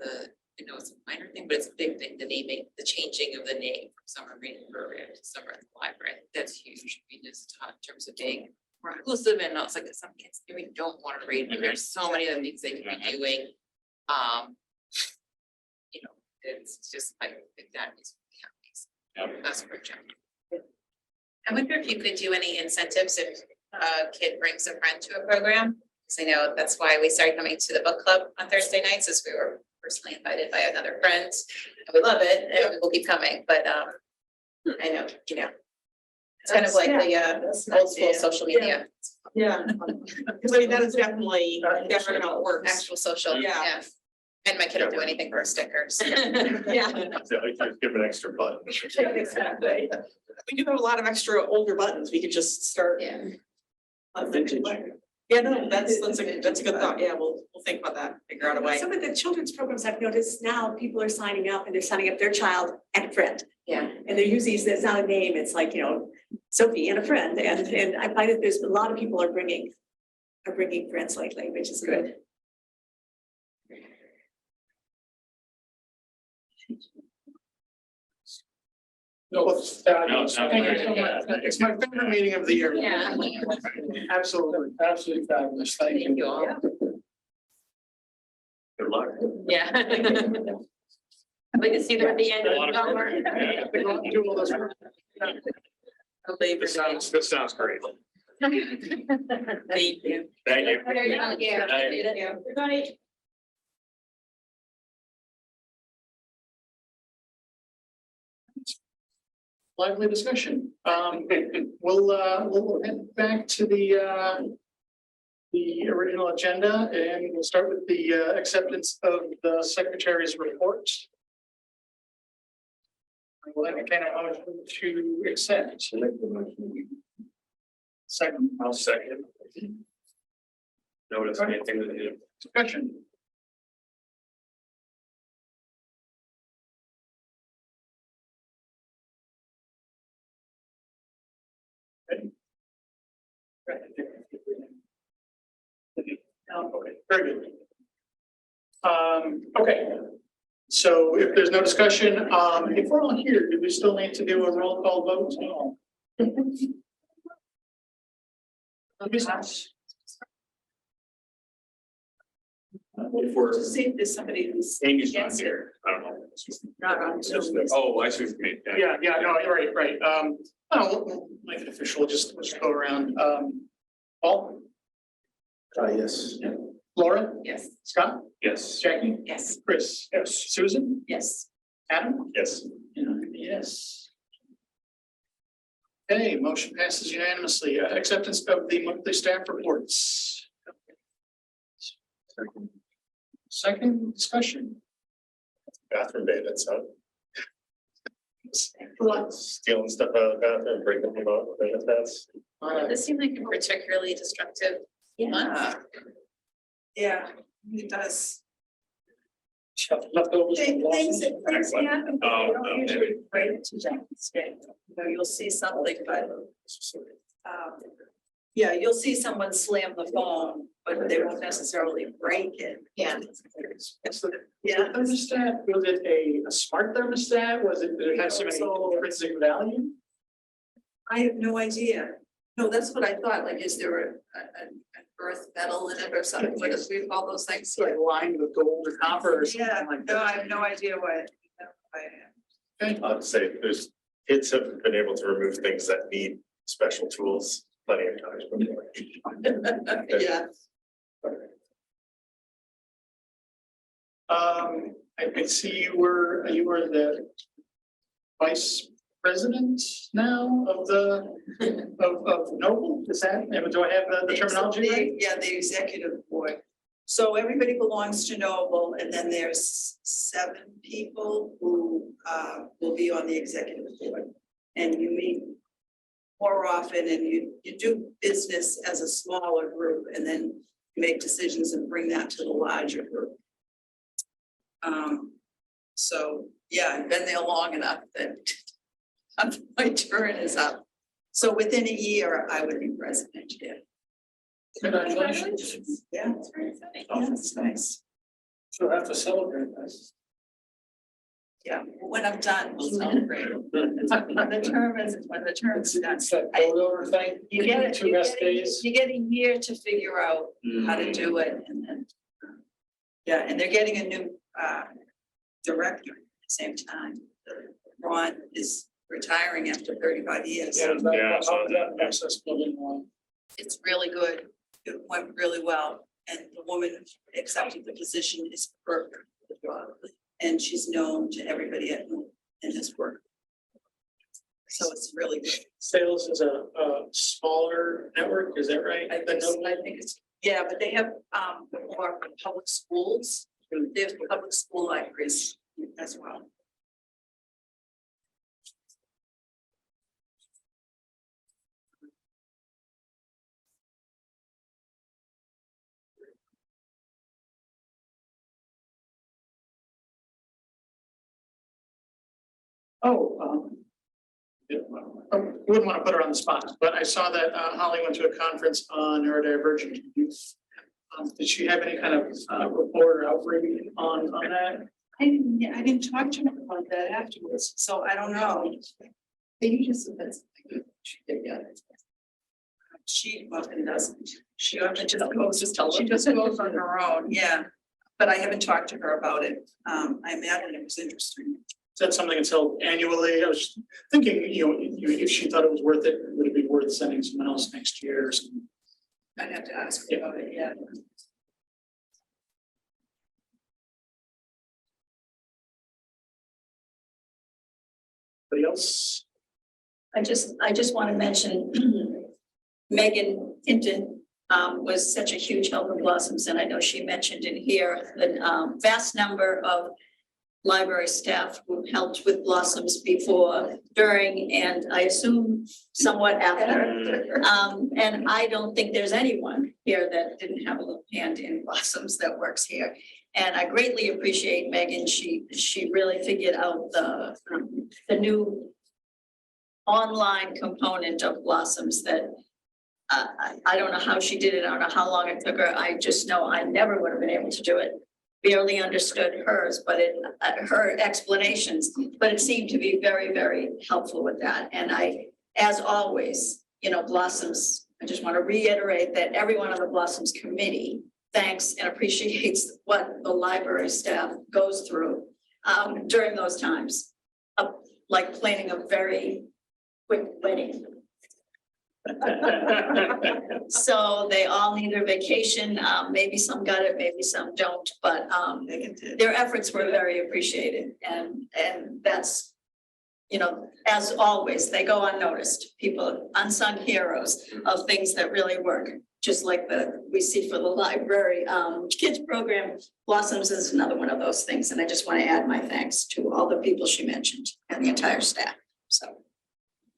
I know it's a minor thing, but it's a big thing, the changing of the name from summer reading program to summer at the library. That's huge. We just in terms of being more inclusive and not like some kids really don't want to read, and there's so many other things they can be doing. It's just, I think that is counties. That's for Jen. I wonder if you could do any incentives if a kid brings a friend to a program? Because I know that's why we started coming to the book club on Thursday nights, as we were personally invited by another friend. And we love it, and we'll keep coming, but I know, it's kind of like the old school social media. Yeah. Because I mean, that is definitely how it works. Actual social, Yeah. yeah. And my kid will do anything for stickers. Yeah. So I just give an extra button. Exactly. We do have a lot of extra older buttons. We could just start. Yeah. Vintage. Yeah, no, that's a good thought. Yeah, we'll think about that, figure out a way. Some of the children's programs I've noticed now, people are signing up and they're signing up their child and a friend. Yeah. And they're using, there's not a name, it's like, Sophie and a friend, and I find that there's a lot of people are bringing friends lately, which is good. No, it's fabulous. No, it's Thank you not so very much. It's my favorite meeting of the year. Yeah. Absolutely. Absolutely fabulous. Thank you. all. Good luck. Yeah. We can see them at the end A of lot the of summer. work. They go out and do all those. Labor This sounds great. Thank you. Thank you. Thank you. Everybody. Lively discussion. We'll head back to the original agenda, and we'll start with the acceptance of the secretary's report. I will entertain a motion to accept. Second. I'll second. Notice anything that you. Discussion. Okay, very good. Okay. So if there's no discussion, if we're all here, do we still need to do a roll call vote? No. If we're, To see if there's somebody who's. Amy's not here, I don't know. Not on Zoom. Oh, I see what you mean. Yeah, no, you're right. We'll make it official, we'll just go around. Paul? Yes. Laura? Yes. Scott? Yes. Jackie? Yes. Chris? Yes. Susan? Yes. Adam? Yes. Yes. Okay, motion passes unanimously. Acceptance of the monthly staff reports. Second discussion. Bathroom day, that's out. Stealing stuff out of the bathroom, breaking them out, that's. This seemed like a particularly destructive month. Yeah, it does. Leftovers. from last Things week. happen, but Oh, you don't okay. usually break it to that extent. You know, you'll see something, but yeah, you'll see someone slam the phone, but they won't necessarily break it. Yeah. Yeah. Thermostat, was it a smart thermostat? Did it have some intrinsic value? I have no idea. No, that's what I thought, like, is there an earth metal in it or something, what do we call those things? It's like lined with gold or copper or something Yeah, like no, that. I have no idea what. I'd say there's, kids have been able to remove things that need special tools plenty of times before. Yeah. I see you were the vice president now of of Noble, is that, do I have the terminology right? Yeah, the executive board. So everybody belongs to Noble, and then there's 7 people who will be on the executive board. And you meet more often, and you do business as a smaller group, and then you make decisions and bring that to the larger group. So, yeah, I've been there long enough that my turn is up. So within a year, I would be president, yeah. Congratulations. Yeah, it's very exciting. Yeah, it's nice. So have to celebrate this. Yeah, when I'm done, we'll celebrate. When the term is done. It's that holdover thing. You get it, Two best days. you get a year to figure out how to do it, and then. Yeah, and they're getting a new director at the same time. Ron is retiring after 35 years. Yeah, Yeah, so that access building one. It's really good. It went really well, and the woman accepting the position is perfect for the job. And she's known to everybody at home in his work. So it's really good. Sales is a smaller network, is that right? I think it's, yeah, but they have more public schools. They have public school libraries as well. Oh, wouldn't want to put her on the spot, but I saw that Holly went to a conference on neurodivergent youth. Did she have any kind of report or outreach on that? I didn't talk to her about that afterwards, so I don't know. Maybe just something she did, yeah. She often doesn't. She often just goes on her own, yeah. but I haven't talked to her about it. I imagine it was interesting. Is that something that's held annually? I was thinking, if she thought it was worth it, would it be worth sending someone else next year or something? I'd have to ask her about it, yeah. Anybody else? I just want to mention Megan Hinton was such a huge help in Blossoms, and I know she mentioned in here the vast number of library staff who helped with Blossoms before, during, and I assume somewhat after. And I don't think there's anyone here that didn't have a little hand in Blossoms that works here. And I greatly appreciate Megan. She really figured out the new online component of Blossoms that I don't know how she did it. I don't know how long it took her. I just know I never would have been able to do it. Barely understood hers, but her explanations, but it seemed to be very, very helpful with that. And as always, Blossoms, I just want to reiterate that everyone on the Blossoms committee thanks and appreciates what the library staff goes through during those times, like planning a very quick wedding. So they all need their vacation. Maybe some got it, maybe some don't, but their efforts were very appreciated. And that's, as always, they go unnoticed. People, unsung heroes of things that really work, just like we see for the library kids program. Blossoms is another one of those things. And I just want to add my thanks to all the people she mentioned and the entire staff. So.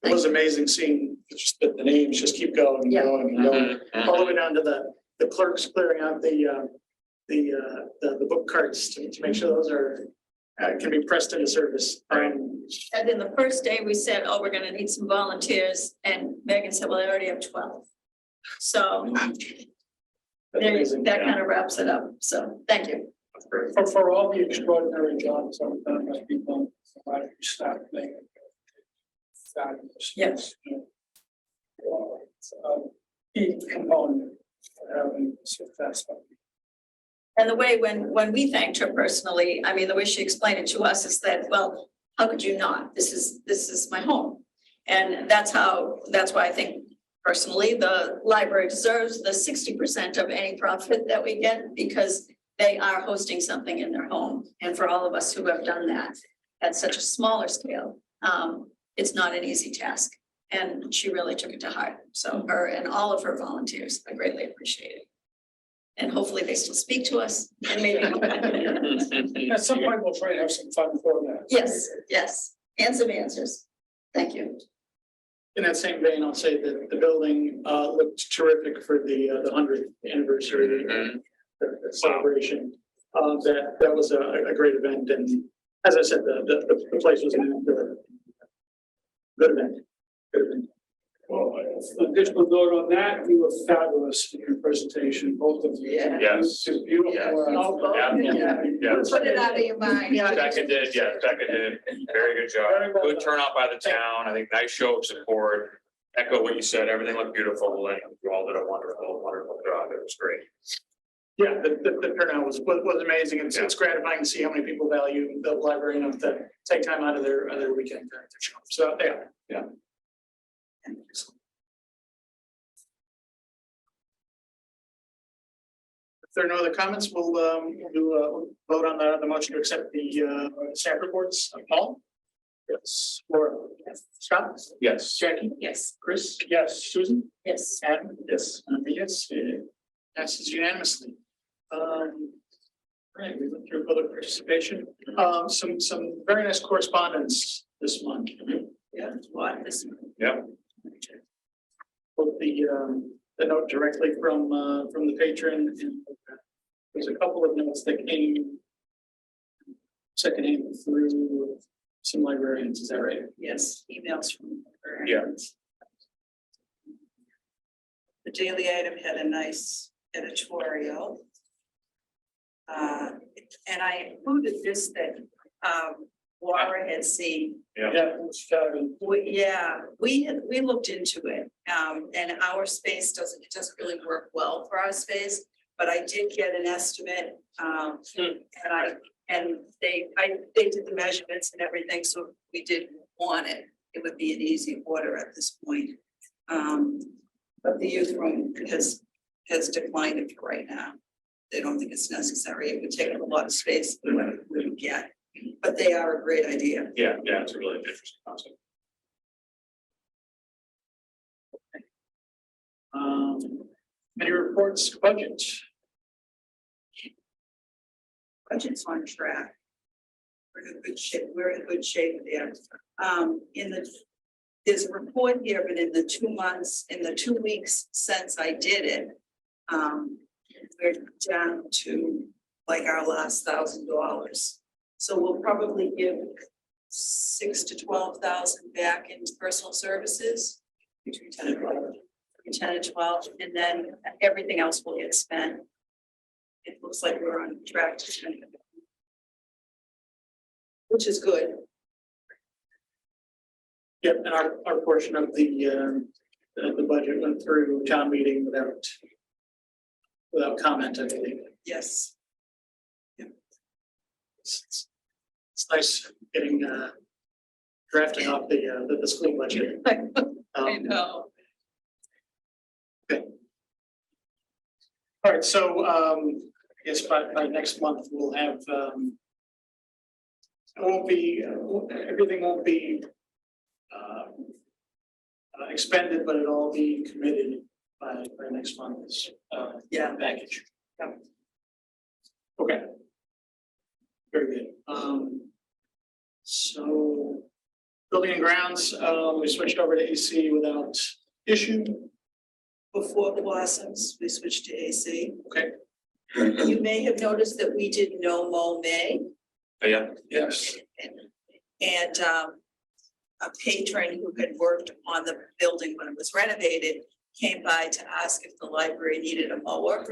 It was amazing seeing just the names just keep going and going and going, all the way down to the clerks clearing out the book carts to make sure those can be pressed into service. And then the first day we said, oh, we're gonna need some volunteers, and Megan said, well, I already have 12. So that kind of wraps it up. So thank you. For all the extraordinary jobs that were done by people, library staff, fabulous. Yes. Key component of having success. And the way when we thanked her personally, I mean, the way she explained it to us is that, well, how could you not? This is my home. And that's why I think personally, the library deserves the 60% of any profit that we get, because they are hosting something in their home. And for all of us who have done that at such a smaller scale, it's not an easy task, and she really took it to heart. So her and all of her volunteers, I greatly appreciate it. And hopefully they still speak to us and maybe. At some point, we'll try to have some fun for that. Yes, and some answers. Thank you. In that same vein, I'll say that the building looked terrific for the 100th anniversary celebration. That was a great event, and as I said, the place was good event. Well, additional note on that, you were fabulous in your presentation, both of you. Yes. It's beautiful. Yeah. Put it out of your mind. Seconded, very good job, good turnout by the town, I think nice show of support. Echo what you said, everything looked beautiful, and you all did a wonderful job, it was great. Yeah, the turnout was amazing. It's gratifying to see how many people value the library enough to take time out of their weekend to show up. So, yeah. If there are no other comments, we'll do a vote on the motion to accept the staff reports. Paul? Yes. Laura? Yes. Scott? Yes. Jackie? Yes. Chris? Yes. Susan? Yes. Adam? Yes. Yes, it passes unanimously. Right, we went through public participation. Some very nice correspondence this month. Yeah, what this. Yeah. Both the note directly from the patron, and there's a couple of notes that came secondhand through some librarians. Is that right? Yes, emails from. Yeah. The Daily Item had a nice editorial. And I included this that Laura had seen. We looked into it, and our space doesn't really work well for our space, but I did get an estimate, and they did the measurements and everything, so if we did want it, it would be an easy order at this point. But the youth room has declined it for right now. They don't think it's necessary. It would take up a lot of space than what we would get, but they are a great idea. Yeah, it's a really interesting concept. Many reports, budget. Budget's on track. We're in a good shape. We're in good shape there. There's a report here, but in the 2 months, in the 2 weeks since I did it, we're down to like our last $1,000. So we'll probably give 6,000 to 12,000 back in personal services, between 10 and 12, between 10 and 12, and then everything else will get spent. It looks like we're on track to spend it, which is good. Yep, and our portion of the budget went through town meeting without comment, I think. Yes. It's nice getting drafting off the school budget. I know. All right, so I guess by next month we'll have it won't be everything won't be expended, but it'll all be committed by next month's package. Yeah. Okay. Very good. So building and grounds, we switched over to AC without issue. Before Blossoms, we switched to AC. Okay. You may have noticed that we did no mow May. Yeah. Yes. And a patron who had worked on the building when it was renovated came by to ask if the library needed a mower.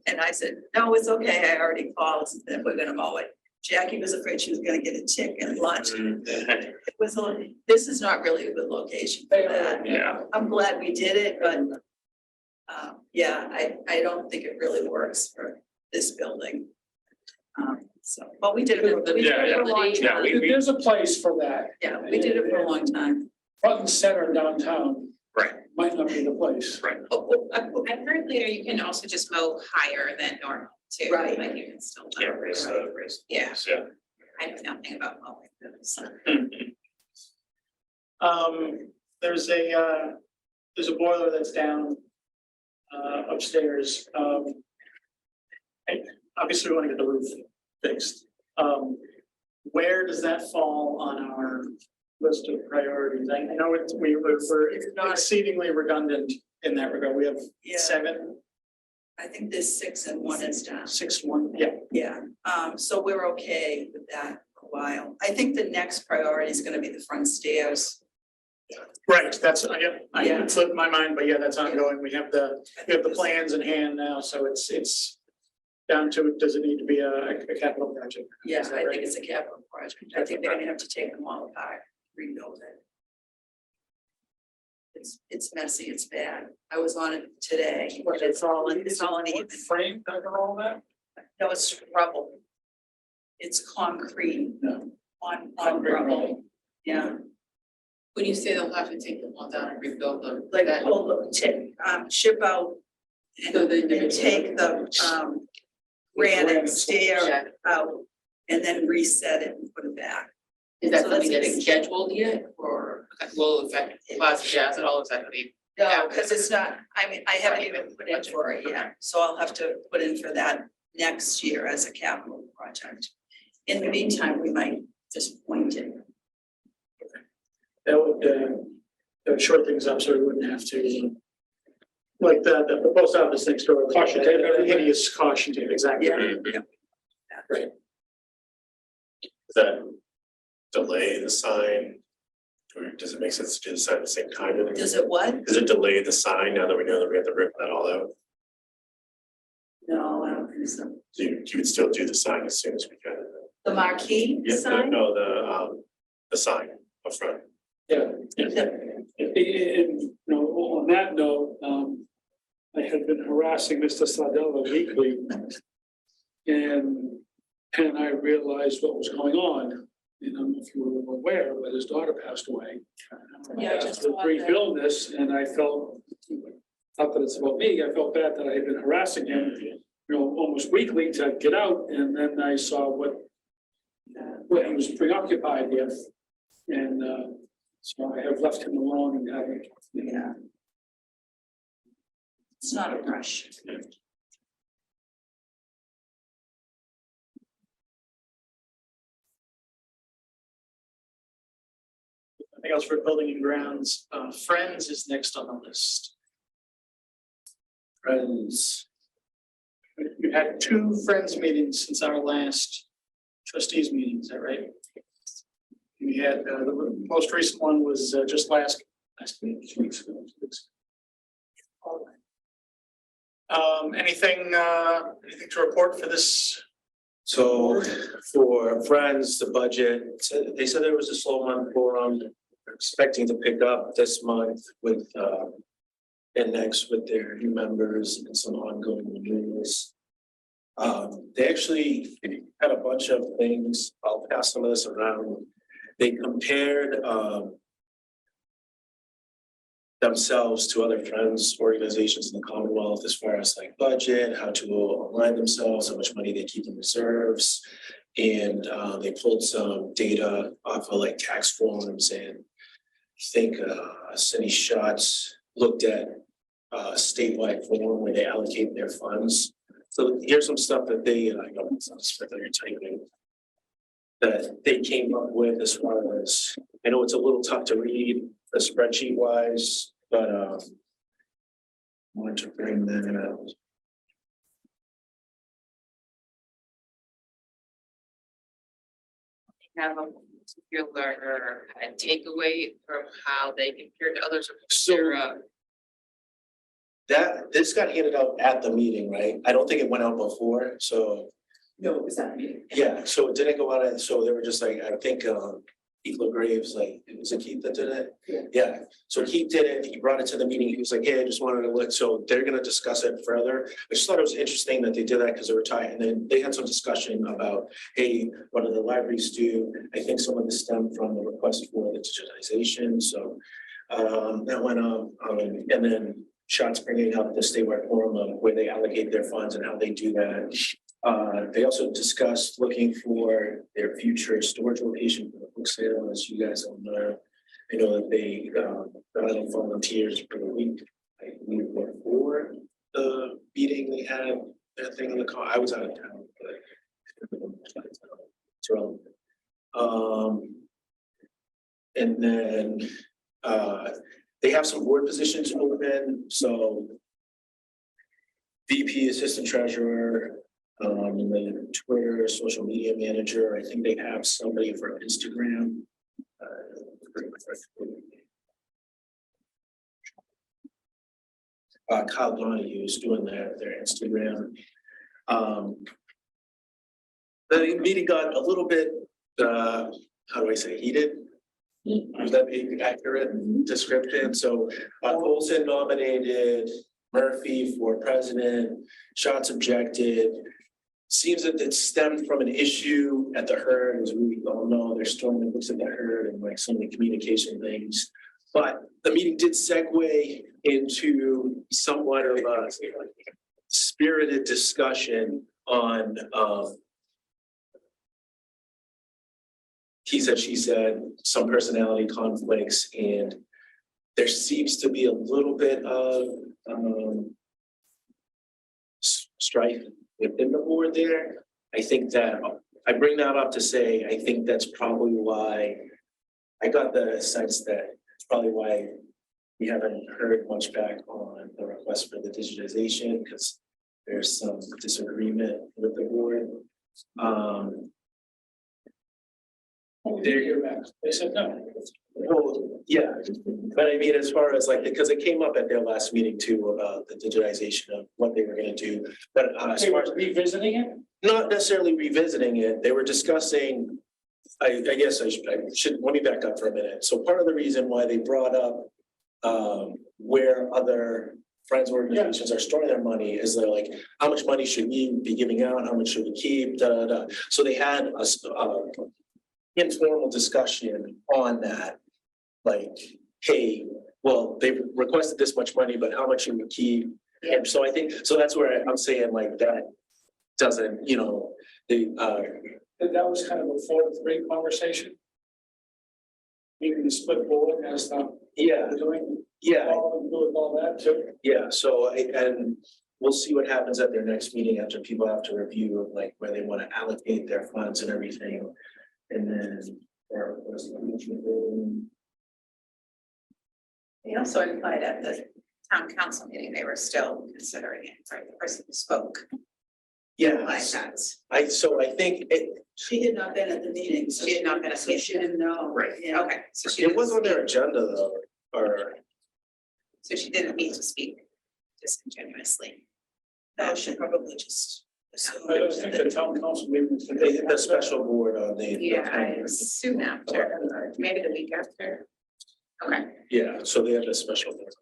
And I said, no, it's okay. I already called that we're gonna mow it. Jackie was afraid she was gonna get a tick and lunch. It was, this is not really a good location for that. Yeah. I'm glad we did it, but yeah, I don't think it really works for this building. So, but we did it for a long Yeah, time. There's a place for that. Yeah, we did it for a long time. Front and center downtown Right. might not be the place. Right. I've heard later you can also just mow higher than normal too. Right. Like you can still. Yeah, mow, raise right? raise. Yeah. Yeah. I know nothing about mowing. So. There's a boiler that's down upstairs. Obviously, we want to get the roof fixed. Where does that fall on our list of priorities? I know we're exceedingly redundant in that regard. We have Yeah. 7, I think there's 6 and 1 is down. 6, 1, yeah. Yeah, so we're okay with that for a while. I think the next priority is gonna be the front stairs. Right, that's, yeah, Yeah. it slipped my mind, but yeah, that's ongoing. We have the plans in hand now, so it's down to, does it need to be a capital project? Yeah, Is that I right? think it's a capital project. I think they're gonna have to take them all apart, rebuild it. It's messy, it's bad. I was on it today, but it's all uneven. Frame cover all that? No, it's rubble. It's concrete on Concrete rubble. Yeah, When you say they'll have to take them all down and rebuild them, like that, pull the ship out So the and take the granite stair out and then reset it and put it back. is that so that's something a that's big- scheduled yet, or will it affect Plaza Jazz at all, is that gonna be? No, because it's not, I mean, I haven't even put in for it yet, so I'll have to put in for that next year as a capital project. In the meantime, we might just point it. That would short things up, so we wouldn't have to. Like the post office next door. Caution tape. Hideous caution tape, exactly. Yeah. Great. Does that delay the sign? Or does it make sense to do the sign at the same time? Does it what? Does it delay the sign now that we know that we have to rip that all out? No, I don't think so. So you would still do the sign as soon as we can? The marquee Yeah, sign? no, the sign up front. Yeah. And, you know, on that note, I had been harassing Mr. Sardella weekly. And I realized what was going on. And I don't know if you were aware, but his daughter passed away. Yeah, I just With saw brief that. illness, and I felt, not that it's about me, I felt bad that I had been harassing him, almost weekly to get out, and then I saw what he was preoccupied with. And so I have left him alone and haven't. Yeah. It's not a rush. Anything else for building and grounds? Friends is next on the list. Friends. We've had 2 Friends meetings since our last trustees meeting, is that right? We had, the most recent one was just last week, 2 weeks ago. 2 weeks ago. Anything to report for this? So for Friends, the budget, they said there was a slow month for them. They're expecting to pick up this month with and next with their new members and some ongoing renewals. They actually had a bunch of things. I'll pass some of this around. They compared themselves to other Friends organizations in the Commonwealth as far as like budget, how to align themselves, how much money they keep in reserves. And they pulled some data off of like tax forms, and I think Cindy Schatz looked at a statewide form where they allocate their funds. So here's some stuff that they, I know it's not stuff that you're typing, that they came up with as far as, I know it's a little tough to read the spreadsheet wise, but I want to bring that out. Have a particular takeaway from how they compare to others. So this got handed out at the meeting, right? I don't think it went out before, so No, it was that meeting. yeah, so it didn't go out, so they were just like, I think Keith LaGrave's like, was it Keith that did it? Yeah, so Keith did it, he brought it to the meeting, he was like, hey, I just wanted to look, so they're gonna discuss it further. I just thought it was interesting that they did that because they were tired, and then they had some discussion about, hey, what do the libraries do? I think some of this stemmed from the request for the digitization, so that went on, and then Schatz bringing up the statewide forum of where they allocate their funds and how they do that. They also discussed looking for their future storage location for the book sale, as you guys all know. I know that they got volunteers for the week. I believe before the meeting, they had that thing in the car. I was out of town, but it's relevant. And then they have some board positions open, so VP, assistant treasurer, and then Twitter, social media manager. I think they have somebody for Instagram. Kyle Donahue is doing their Instagram. The meeting got a little bit, how do I say, heated? Is that being accurate description? So Olson nominated Murphy for president, Schatz objected. Seems that it stemmed from an issue at the herd, as we all know, there's storming books at the herd and like some of the communication things. But the meeting did segue into somewhat of a spirited discussion on he said, she said, some personality conflicts, and there seems to be a little bit of strife within the board there. I think that, I bring that up to say, I think that's probably why, I got the sense that it's probably why we haven't heard much back on the request for the digitization, because there's some disagreement with the board. They said no. Well, yeah, but I mean, as far as like, because it came up at their last meeting too about the digitization of what they were gonna do, but as They far were as revisiting it? not necessarily revisiting it, they were discussing. I guess I should, let me back up for a minute. So part of the reason why they brought up where other friends organizations are storing their money is they're like, how much money should we be giving out? How much should we keep? Da, da, da. So they had a informal discussion on that. Like, hey, well, they requested this much money, but how much should we keep? And so I think, so that's where I'm saying like that doesn't, you know, That was kind of a 4-3 conversation. Maybe the split board as yeah, doing yeah. all that too. Yeah, so and we'll see what happens at their next meeting after people have to review of like where they want to allocate their funds and everything. And then. They also implied at the town council meeting, they were still considering it, right, the person who spoke. Yeah, Like that. so I think She had not been at the meeting, so She had not been at the so she didn't know. Right. Yeah. Okay, so she. it was on their agenda though, or So she didn't need to speak disingenuously. No, she probably just assumed I it don't was think the town council meeting. they hit the special board on the. Yeah, soon after, or maybe the week after. Okay. Yeah, so they have a special. Board,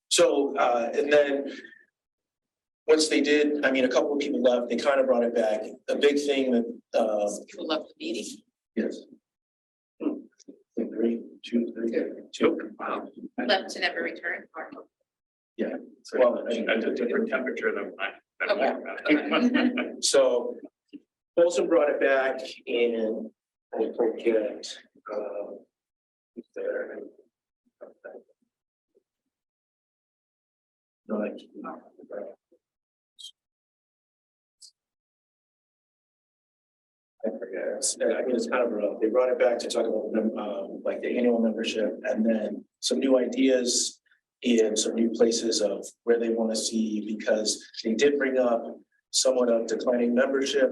so, and then. Once they did, I mean, a couple of people left, they kind of brought it back. A big thing that, People love the meeting. yes. 3, 2, 3, 2. Wow. Left to never return. Or- Yeah, Well, at a different temperature than mine. so Bolton brought it back and I forget, there. No, I can't. I forget, I mean, it's kind of rough. They brought it back to talk about, like the annual membership and then some new ideas and some new places of where they want to see, because they did bring up somewhat of declining membership,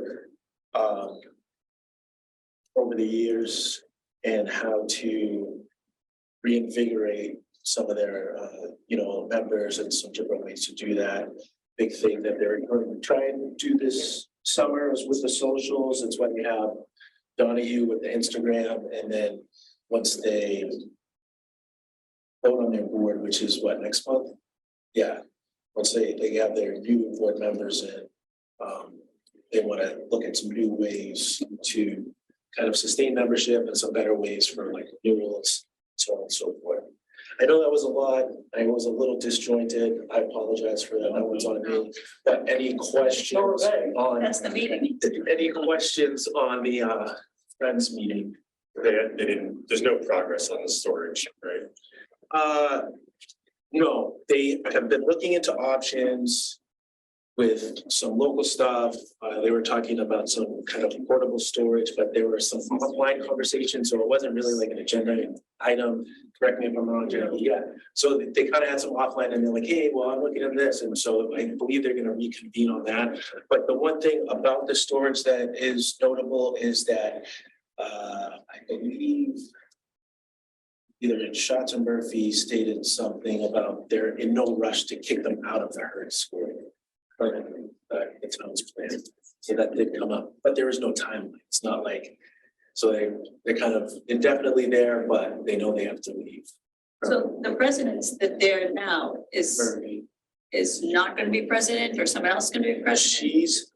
over the years and how to reinvigorate some of their, members and some different ways to do that. Big thing that they're going to try and do this summer is with the socials. It's when you have Donahue with the Instagram, and then once they vote on their board, which is what, next month? Yeah, once they have their new board members in, they want to look at some new ways to kind of sustain membership and some better ways for like renewals, so on and so forth. I know that was a lot. I was a little disjointed. I apologize for that. That was on me. But any questions on? That's the meeting. Any questions on the Friends meeting? They didn't, there's no progress on the storage, right? No, they have been looking into options with some local stuff. They were talking about some kind of portable storage, but there were some offline conversations, so it wasn't really like an agenda item. Correct me if I'm wrong, Jenny. Yeah. So they kind of had some offline and they're like, hey, well, I'm looking at this. And so I believe they're going to reconvene on that. But the one thing about the storage that is notable is that I believe either in Schatz or Murphy stated something about they're in no rush to kick them out of the herd school. The town's plan. So that did come up, but there is no timeline. It's not like, so they're kind of indefinitely there, but they know they have to leave. So the president's that there now Murphy. is not gonna be president, or someone else gonna be president? She's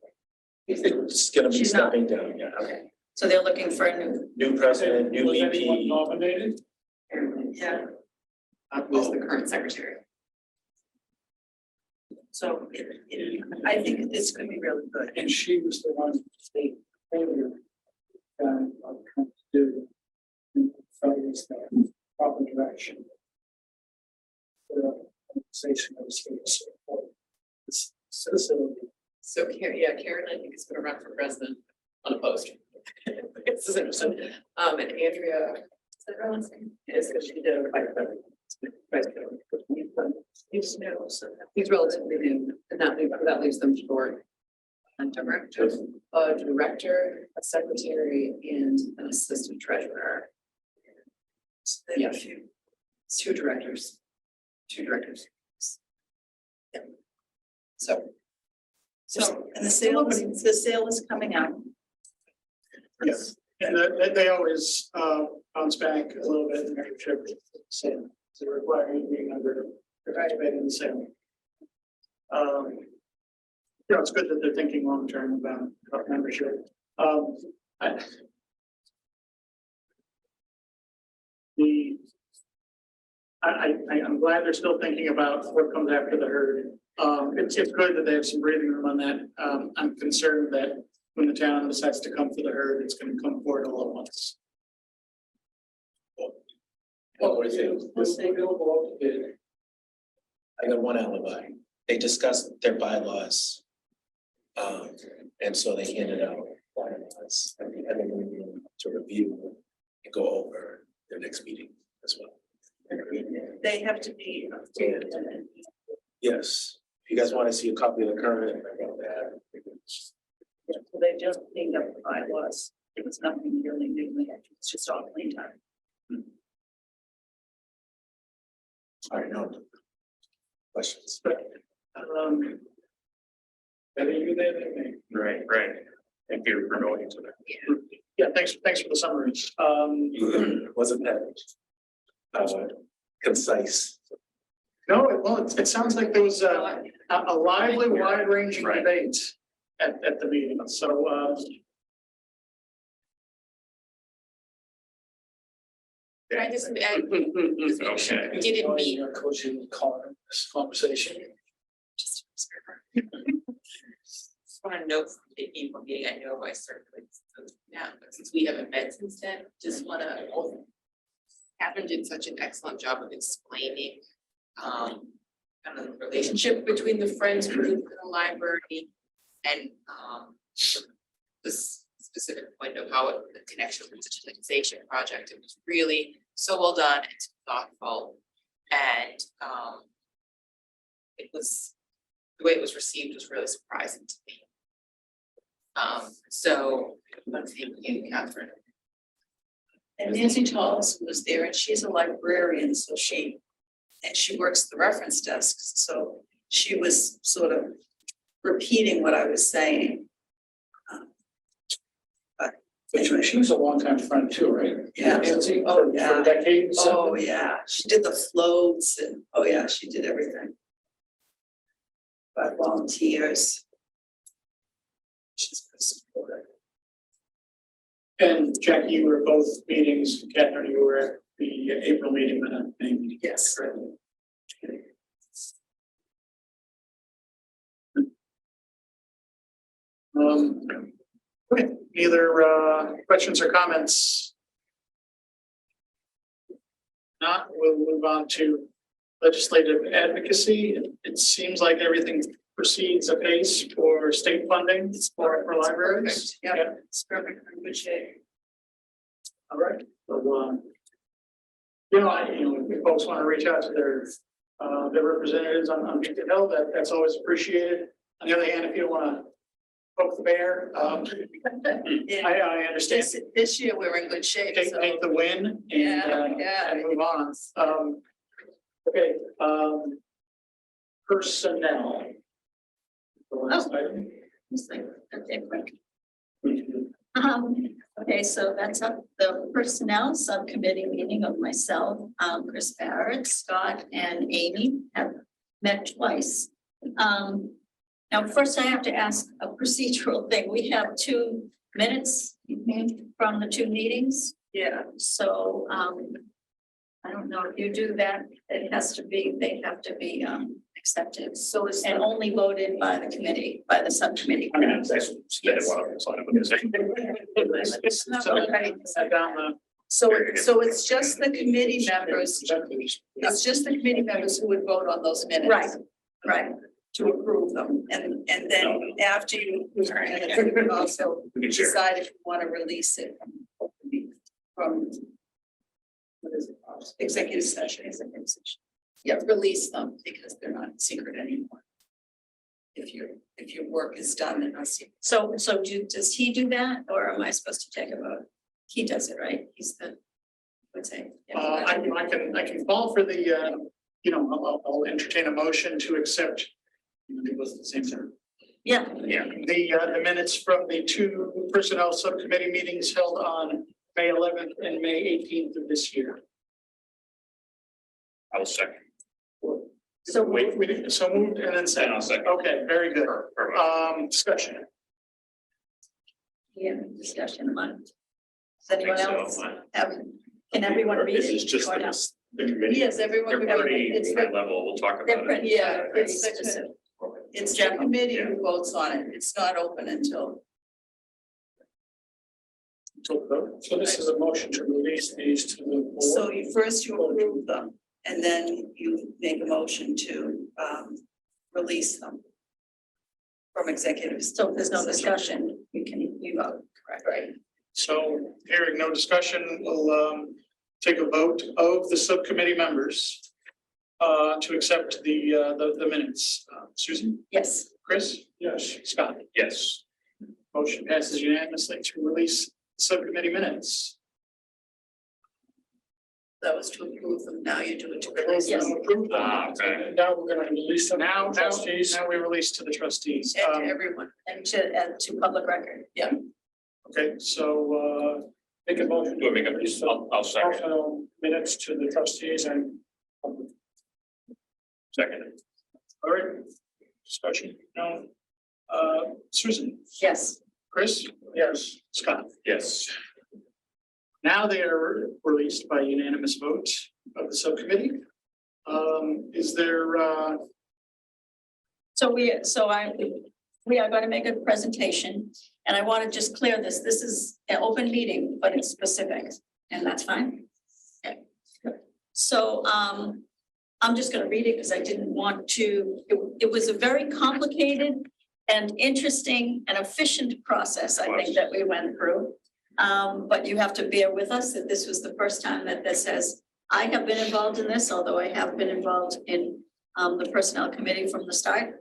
gonna be She's not. stepping down, yeah. Okay, so they're looking for a new, President, new Was anyone VP. nominated? Yeah, Who's the current secretary? so I think it's gonna be really good. And she was the one state failure. To do. Focus the proper direction. Conversation of state support. It's citizen. So Karen, I think is gonna run for president unopposed. This is interesting. And Andrea, is that her last name? Is because she did a vice president. He's relatively new, and that leaves them short. A director, a secretary, and an assistant treasurer. Yeah, it's two directors. Yeah. So. So, and the sale is coming out. Yes. And they always bounce back a little bit in membership, so they're requiring being under, participating in the same. You know, it's good that they're thinking long term about membership. I'm glad they're still thinking about what comes after the herd. It's good that they have some breathing room on that. I'm concerned that when the town decides to come for the herd, it's gonna come forward all at once. Well, I got one alibi. They discussed their bylaws. And so they handed out bylaws at the end of the meeting to review and go over their next meeting as well. They have to be updated. Yes, if you guys want to see a copy of the current. They just cleaned up the bylaws. It was nothing really new. It's just all cleaned up. All right, no. Questions? Right. Thank you for going into that. Yeah, thanks for the summary. Wasn't that concise? No, well, it sounds like there was a lively, wide-ranging Right. debate at the meeting, so, Can I just add, Okay. we didn't meet, Coaching this conversation. just want to note from the April meeting, I know I certainly now, but since we haven't met since then, just want to. Catherine did such an excellent job of explaining kind of the relationship between the Friends group and the library and this specific point of how the connection with the digitalization project. It was really so well done and thoughtful, and it was the way it was received was really surprising to me. So thank you, Catherine. And Nancy Tolles was there, and she's a librarian, so she works the reference desk, so she was sort of repeating what I was saying. But anyway, She was a longtime friend too, right? Yeah. Nancy, Oh, for yeah. decades. oh yeah, she did the floats and, oh yeah, she did everything. By volunteers. She's very supportive. and Jackie, you were at both meetings, Catherine, you were at the April meeting, and the May meeting. Yes. Okay, either questions or comments? Not, we'll move on to legislative advocacy. It seems like everything proceeds apace for state funding for libraries. Perfect. Yeah, it's perfect, in good shape. All right, so, if folks want to reach out to their representatives on Beacon Hill, that's always appreciated. On the other hand, if you don't want to poke the bear, I understand. This year, we're in good shape, so. Take the win and Yeah. and move on. Okay, personnel. The last item. Okay, quick. Okay, so that's up the personnel subcommittee meeting of myself, Chris Barrett, Scott, and Amy have met twice. Now, first I have to ask a procedural thing. We have 2 minutes from the 2 meetings. Yeah. So, I don't know if you do that. It has to be, they have to be, accepted. So is And only voted by the committee, by the subcommittee. I mean, I submitted one of them, so I'm gonna say. So it's just the committee members, it's just the committee members who would vote on those minutes. Right, right. To approve them, and then after you also We can share. decide if you want to release it from what is it, executive session. Yeah, release them because they're not secret anymore. If your work is done and not secret. So does he do that, or am I supposed to take a vote? He does it, right? He's the, what's it? I can call for the, I'll entertain a motion to accept. It was the same thing. Yeah, The minutes from the two personnel subcommittee meetings held on May 11th and May 18th of this year. I will second. so So moved and then And second. I'll second. Okay, very good. Perfect. Discussion. yeah, discussion among. Does anyone So, else have, can everyone read This it? is just or no? the committee. Yes, everyone. They're pretty It's high the, level, we'll talk They're about it. pretty, Yeah, pretty it's the- specific. it's the committee who votes on it. It's not open until. So this is a motion to release these to the board. So you first you approve them and then you make a motion to release them from executives. So if there's no discussion, we vote, correct? Right. So hearing no discussion, we'll take a vote of the subcommittee members to accept the minutes. Susan, Yes, Chris? Yes. Scott? Yes. Motion passes unanimously to release subcommittee minutes. That was to approve them. Now you do it to Yes. release them. Approve them. And now we're gonna release them Now, to trustees. now we release to the trustees. And to everyone. and to public record. Okay, so Make a motion. Do I make a, Release I'll second. personal minutes to the trustees and Second. all right, discussion, no. Susan, Yes, Chris? Yes. Scott? Yes. Now they are released by unanimous vote of the subcommittee. Is there, we are going to make a presentation, and I want to just clear this. This is an open meeting, but it's specific, and that's fine. Okay. So, I'm just going to read it because I didn't want to, it was a very complicated and interesting and efficient process, I think, that we went through. But you have to bear with us that this was the first time that this has, I have been involved in this, although I have been involved in the personnel committee from the start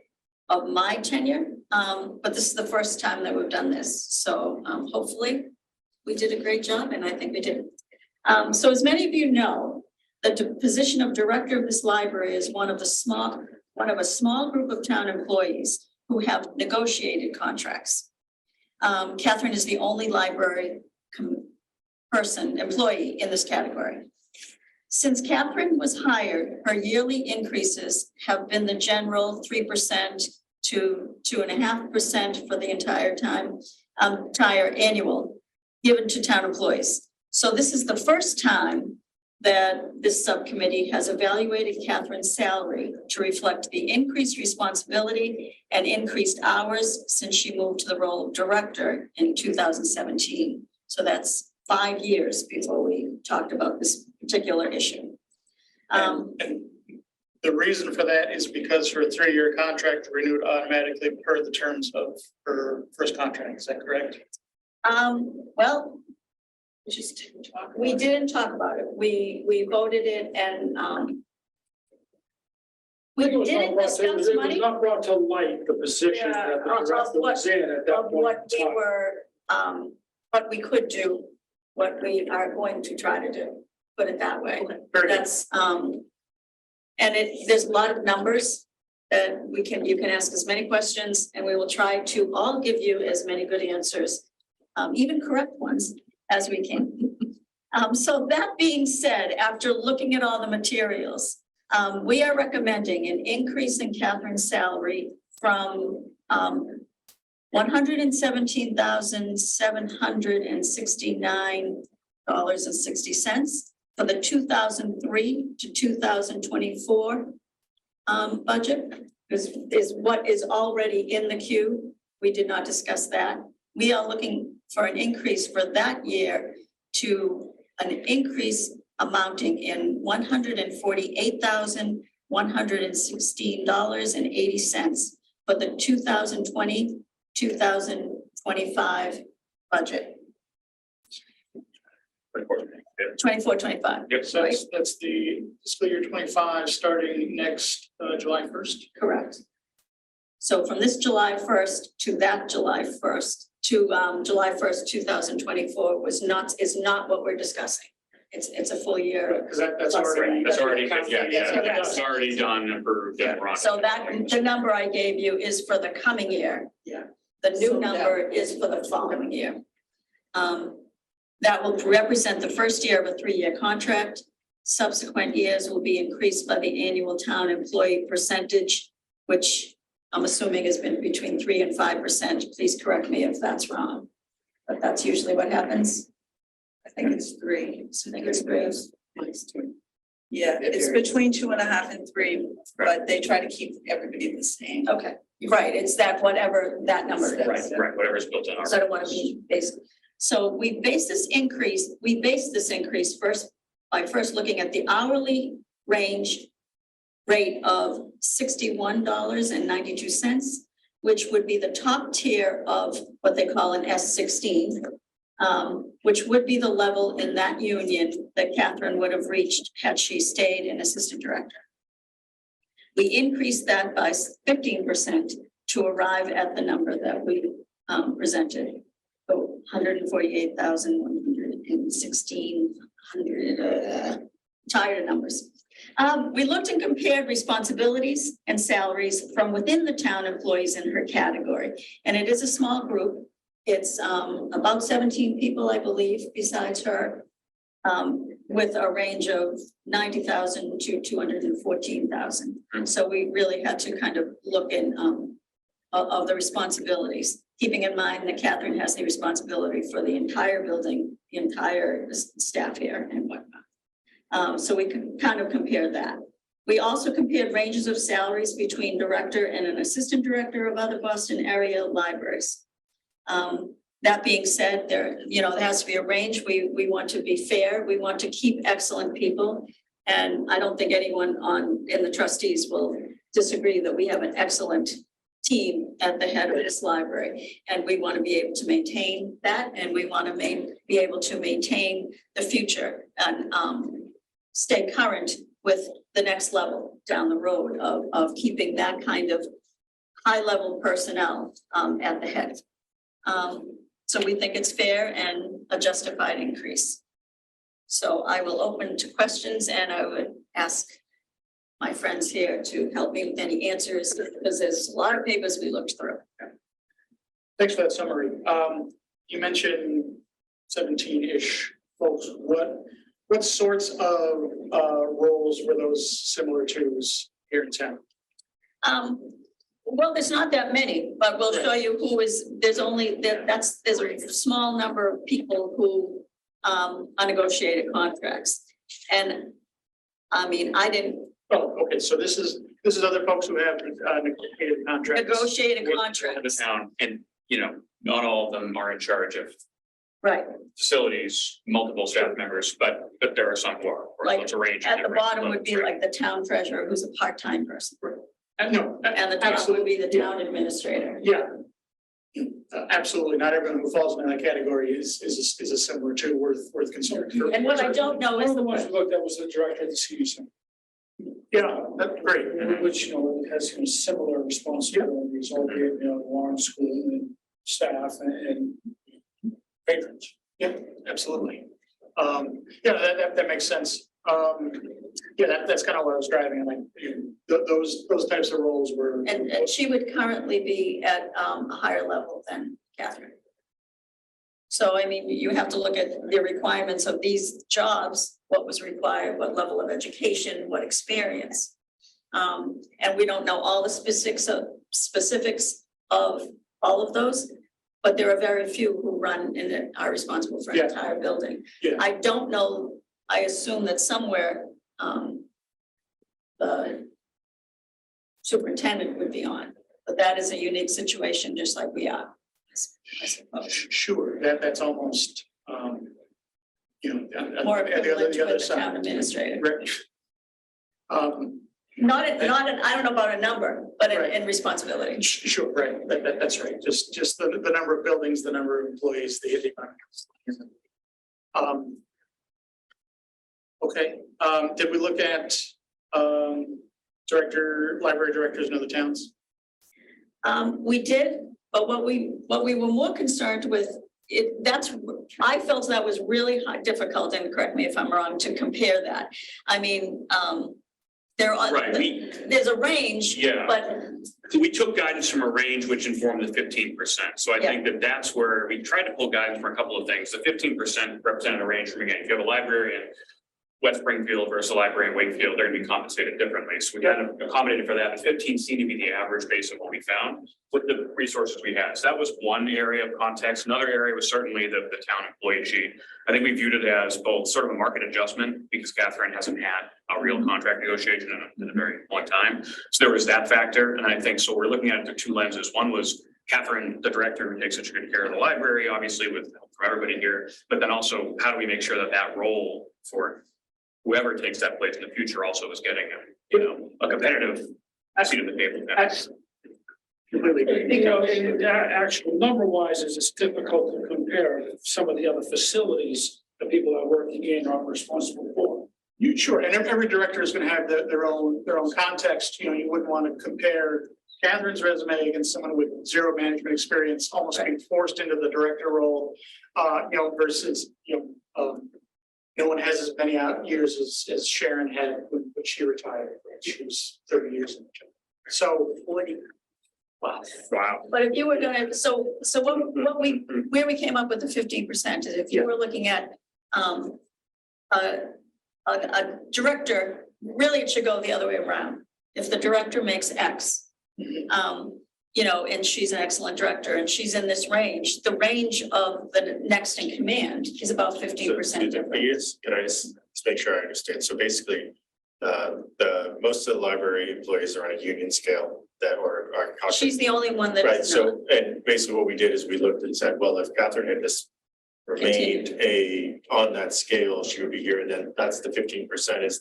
of my tenure. But this is the first time that we've done this. So hopefully we did a great job, and I think we did. So as many of you know, the position of director of this library is one of a small group of town employees who have negotiated contracts. Catherine is the only library employee in this category. Since Catherine was hired, her yearly increases have been the general 3% to 2.5% for the entire annual given to town employees. So this is the first time that this subcommittee has evaluated Catherine's salary to reflect the increased responsibility and increased hours since she moved to the role of director in 2017. So that's 5 years before we talked about this particular issue. and the reason for that is because her 3-year contract renewed automatically per the terms of her first contract, is that correct? Well, Just didn't talk. we didn't talk about it. We voted it and we it was didn't not brought to- discuss it was money. not brought to light, the position Yeah, that the of director what- was in at that Of point what in we time. were, what we could do, what we are going to try to do, put it that way. Very good. That's, and there's a lot of numbers that you can ask as many questions, and we will try to all give you as many good answers, even correct ones, as we can. So that being said, after looking at all the materials, we are recommending an increase in Catherine's salary from $117,769.60 for the 2003 to 2024 budget is what is already in the queue. We did not discuss that. We are looking for an increase for that year to an increase amounting in $148,116.80 for the 2020-2025 budget, 24-25. Yep. So that's the fiscal year 25 starting next July 1st. Correct. So from this July 1st to that July 1st to July 1st, 2024 is not what we're discussing. it's a full year. Because that's Plus, already. That's already, yeah, Yeah. it's already done, approved, and run. So that, the number I gave you is for the coming year. Yeah. The new So number is for the following year. That will represent the first year of a 3-year contract. Subsequent years will be increased by the annual town employee percentage, which I'm assuming has been between 3% and 5%. Please correct me if that's wrong. But that's usually what happens. I think it's 3. I think it's 3. Yeah, it's between 2.5 and 3, but they try to keep everybody the same. Okay, right, it's that whatever that number is. Right, whatever's built in our. So I don't want to be basic. So we base this increase first by looking at the hourly range rate of $61.92, which would be the top tier of what they call an S16, which would be the level in that union that Catherine would have reached had she stayed an assistant director. We increased that by 15% to arrive at the number that we presented. So 148,116, tired of numbers. We looked and compared responsibilities and salaries from within the town employees in her category. And it is a small group. It's about 17 people, I believe, besides her, with a range of 90,000 to 214,000. So we really had to kind of look in of the responsibilities, keeping in mind that Catherine has the responsibility for the entire building, the entire staff here and whatnot. So we can kind of compare that. We also compared ranges of salaries between director and an assistant director of other Boston area libraries. That being said, there has to be a range. We want to be fair. We want to keep excellent people. And I don't think anyone in the trustees will disagree that we have an excellent team at the head of this library. And we want to be able to maintain that, and we want to be able to maintain the future and stay current with the next level down the road of keeping that kind of high level personnel at the head. So we think it's fair and a justified increase. So I will open to questions, and I would ask my friends here to help me with any answers, because there's a lot of papers we looked through. Thanks for that summary. You mentioned 17-ish folks. What sorts of roles were those similar to here in town? Well, there's not that many, but we'll show you who is, there's a small number of people who are negotiated contracts. And I mean, I didn't. Oh, okay, so this is other folks who have negotiated contracts. Negotiated The contracts, town, and not all of them are in charge of right, facilities, multiple staff members, but there are some who are. Like, It's a range of at the different bottom would be levels, like the town treasurer, who's a part-time person. No, And the top would be the town administrator. yeah. Absolutely. Not everyone who falls in that category is a similar to worth considering. And what I don't know One is of the ones we looked at was the director of the senior center, Yeah, that's great. which, has similar responsibilities, albeit, large school and staff and patrons. Yeah, absolutely. That makes sense. That's kind of what I was driving. Like those types of roles were. And she would currently be at a higher level than Catherine. So I mean, you have to look at the requirements of these jobs, what was required, what level of education, what experience. And we don't know all the specifics of all of those, but there are very few who run and are responsible for an entire building. Yeah. I don't know, I assume that somewhere the superintendent would be on, but that is a unique situation, just like we are, I suppose. Sure, that's almost, More the equivalent to other the town side. administrator. Right. Not, I don't know about a number, but Right. in responsibility. Sure, right, that's right, just the number of buildings, the number of employees, the okay, did we look at library directors in other towns? We did, but what we were more concerned with I felt that was really difficult, and correct me if I'm wrong, to compare that. I mean, Right, there's a range, Yeah. but we took guidance from a range which informed the 15%. So I think that that's where we tried to pull guidance from a couple of things. The 15% represented a range from, again, if you have a library in West Springfield versus a library in Wakefield, they're gonna be compensated differently. So we kind of accommodated for that. But 15 seemed to be the average based on what we found with the resources we had. So that was one area of context. Another area was certainly the town employee sheet. I think we viewed it as both sort of a market adjustment because Catherine hasn't had a real contract negotiation in a very long time. So there was that factor. And I think, so we're looking at it through two lenses. One was Catherine, the director, who takes such good care of the library, obviously with help from everybody here. But then also, how do we make sure that that role for whoever takes that place in the future also is getting a competitive seat at the table. Completely agree. You know, and that actual number wise is it's difficult to compare some of the other facilities that people are working in are responsible for. Sure, and every director is gonna have their own context, you wouldn't want to compare Catherine's resume against someone with zero management experience, almost being forced into the director role, versus, no one has as many years as Sharon had when she retired. She was 30 years in the job. So, Wow. But if you were gonna, where we came up with the 15% is if you were looking at, a director, really it should go the other way around. If the director makes X, and she's an excellent director and she's in this range, the range of the next in command is about 15% difference. Can I just make sure I understand? So basically, most of the library employees are on a union scale that are. She's the only one that Right, is not. so, and basically what we did is we looked and said, well, if Catherine had just remained on that scale, she would be here, and then that's the 15% is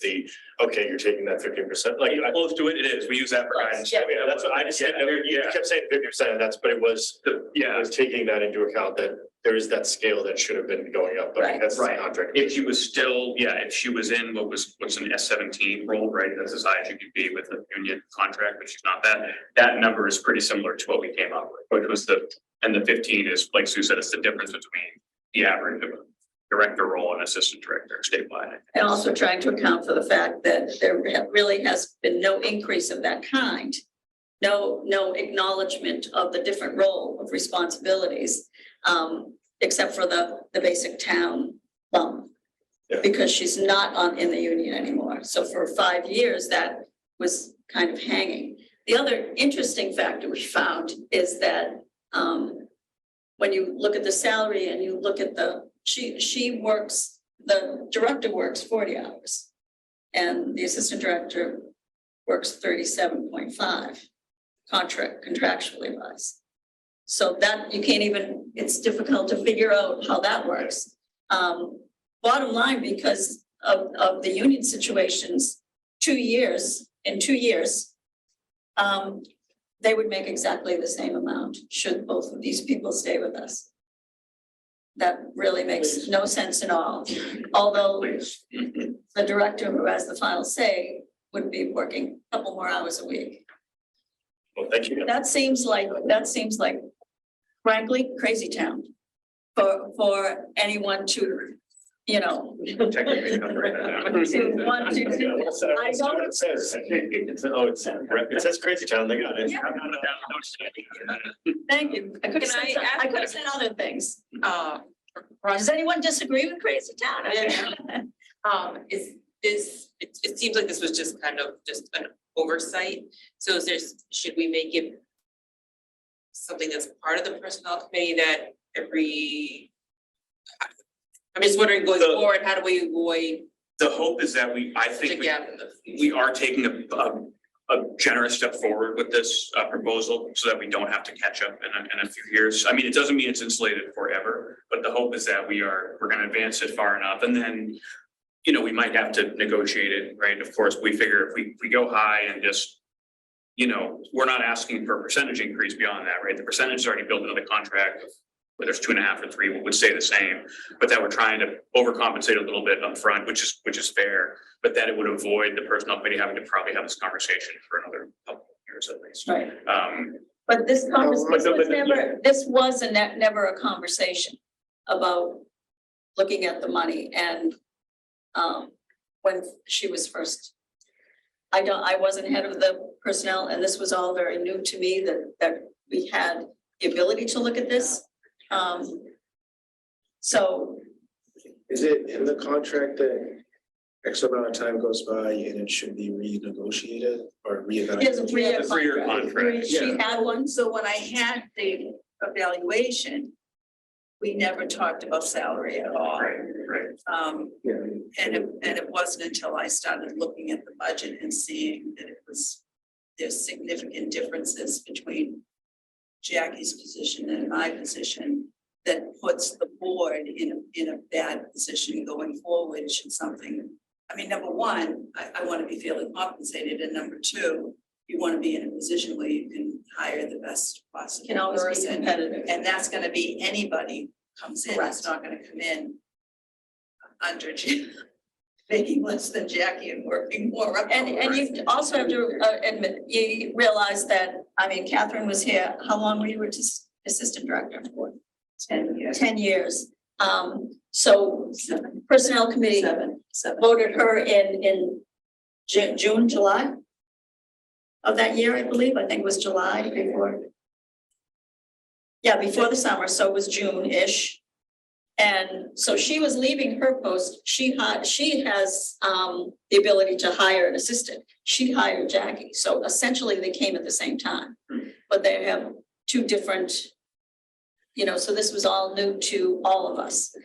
okay, you're taking that 15%, like. Close to it, it is. We use that for guidance. Yeah. That's what I just, you kept saying 50%, but it was taking that into account that there is that scale that should have been going up, but Right. because it's a contract. If she was still, if she was in what's an S-17 role, right, that's as high as you could be with a union contract, but she's not that number is pretty similar to what we came up with, which was the 15 is, like Sue said, it's the difference between the average of a director role and assistant director statewide. And also trying to account for the fact that there really has been no increase of that kind. No acknowledgement of the different role of responsibilities, except for the basic town bump. Yeah. Because she's not in the union anymore. So for 5 years, that was kind of hanging. The other interesting factor we found is that when you look at the salary and you look at the director works 40 hours. And the assistant director works 37.5 contractually wise. So that you can't even, it's difficult to figure out how that works. Bottom line, because of the union situations, in 2 years, they would make exactly the same amount should both of these people stay with us. That really makes no sense at all. Although the director who has the final say would be working a couple more hours a week. Well, thank you. That seems like frankly, crazy town for anyone to, Technically, to want to do. I don't. It says, it says crazy town, they got it. Yeah. Thank you. I could have said other things. Does anyone disagree with crazy town? It seems like this was just kind of just an oversight. So should we make it something that's part of the personnel committee that I'm just wondering going forward, how do we avoid the hope is that I think we are taking a generous step forward with this proposal so that we don't have to catch up in a few years. I mean, it doesn't mean it's insulated forever, but the hope is that we're going to advance it far enough. And then, we might have to negotiate it, right? Of course, we figure if we go high and just, we're not asking for a percentage increase beyond that, right? The percentage is already built into the contract, whether it's 2.5 or 3 would stay the same, but that we're trying to overcompensate a little bit upfront, which is fair, but that it would avoid the personnel committee having to probably have this conversation for another couple of years at least. Right. Um, But this was never a conversation. about looking at the money and when she was first. I wasn't head of the personnel and this was all very new to me that we had the ability to look at this. So Is it in the contract that X amount of time goes by and it should be renegotiated or reevaluated? he has a three-year Three-year contract. contract. She had one, So when I had the evaluation, we never talked about salary at all. Right, right. Yeah. And it wasn't until I started looking at the budget and seeing that there's significant differences between Jackie's position and my position that puts the board in a bad position going forward should something. I mean, number one, I want to be fairly compensated, and number two, you want to be in a position where you can hire the best possible Can always be person. competitive. And that's gonna be anybody comes in, Correct. it's not gonna come in under making less than Jackie and working more. And you also have to admit, you realize that, I mean, Catherine was here, how long were you assistant director for? 10 years. 10 years. So personnel committee Seven. voted her in June, July of that year, I believe. I think it was July before. Yeah, before the summer, so it was June-ish. And so she was leaving her post. She has the ability to hire an assistant. She hired Jackie. So essentially they came at the same time, but they have two different, so this was all new to all of us.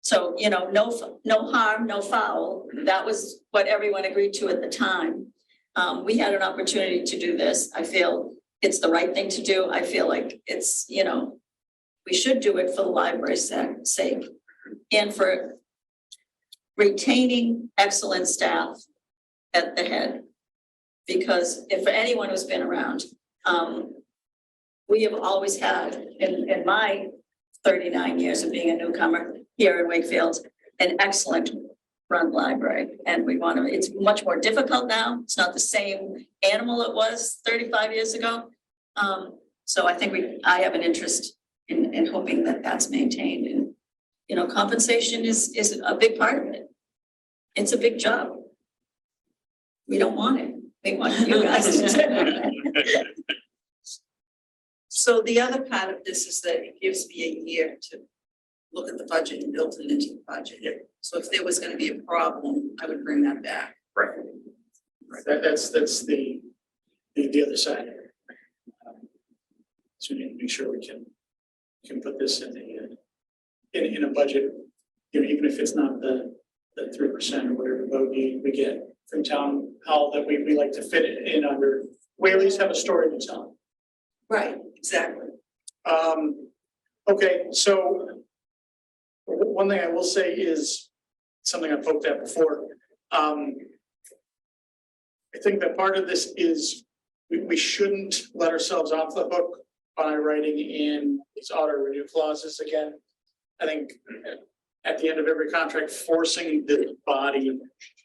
So, no harm, no foul. That was what everyone agreed to at the time. We had an opportunity to do this. I feel it's the right thing to do. I feel like it's, we should do it for the library's sake and for retaining excellent staff at the head. Because if for anyone who's been around, we have always had, in my 39 years of being a newcomer here in Wakefield, an excellent run library. And we want to, it's much more difficult now. It's not the same animal it was 35 years ago. So I think I have an interest in hoping that that's maintained. And, compensation is a big part of it. It's a big job. We don't want it. We want you guys to. So the other part of this is that it gives me a year to look at the budget and build it into the budget. Yeah. So if there was gonna be a problem, I would bring that back. Right. That's the other side. So we need to make sure we can put this in a budget, even if it's not the 3% or whatever vote we get from town hall that we like to fit it in under. We at least have a story to tell. Right, exactly. Okay, so one thing I will say is something I poked at before. I think that part of this is we shouldn't let ourselves off the hook by writing in these auto renew clauses again. I think at the end of every contract, forcing the body,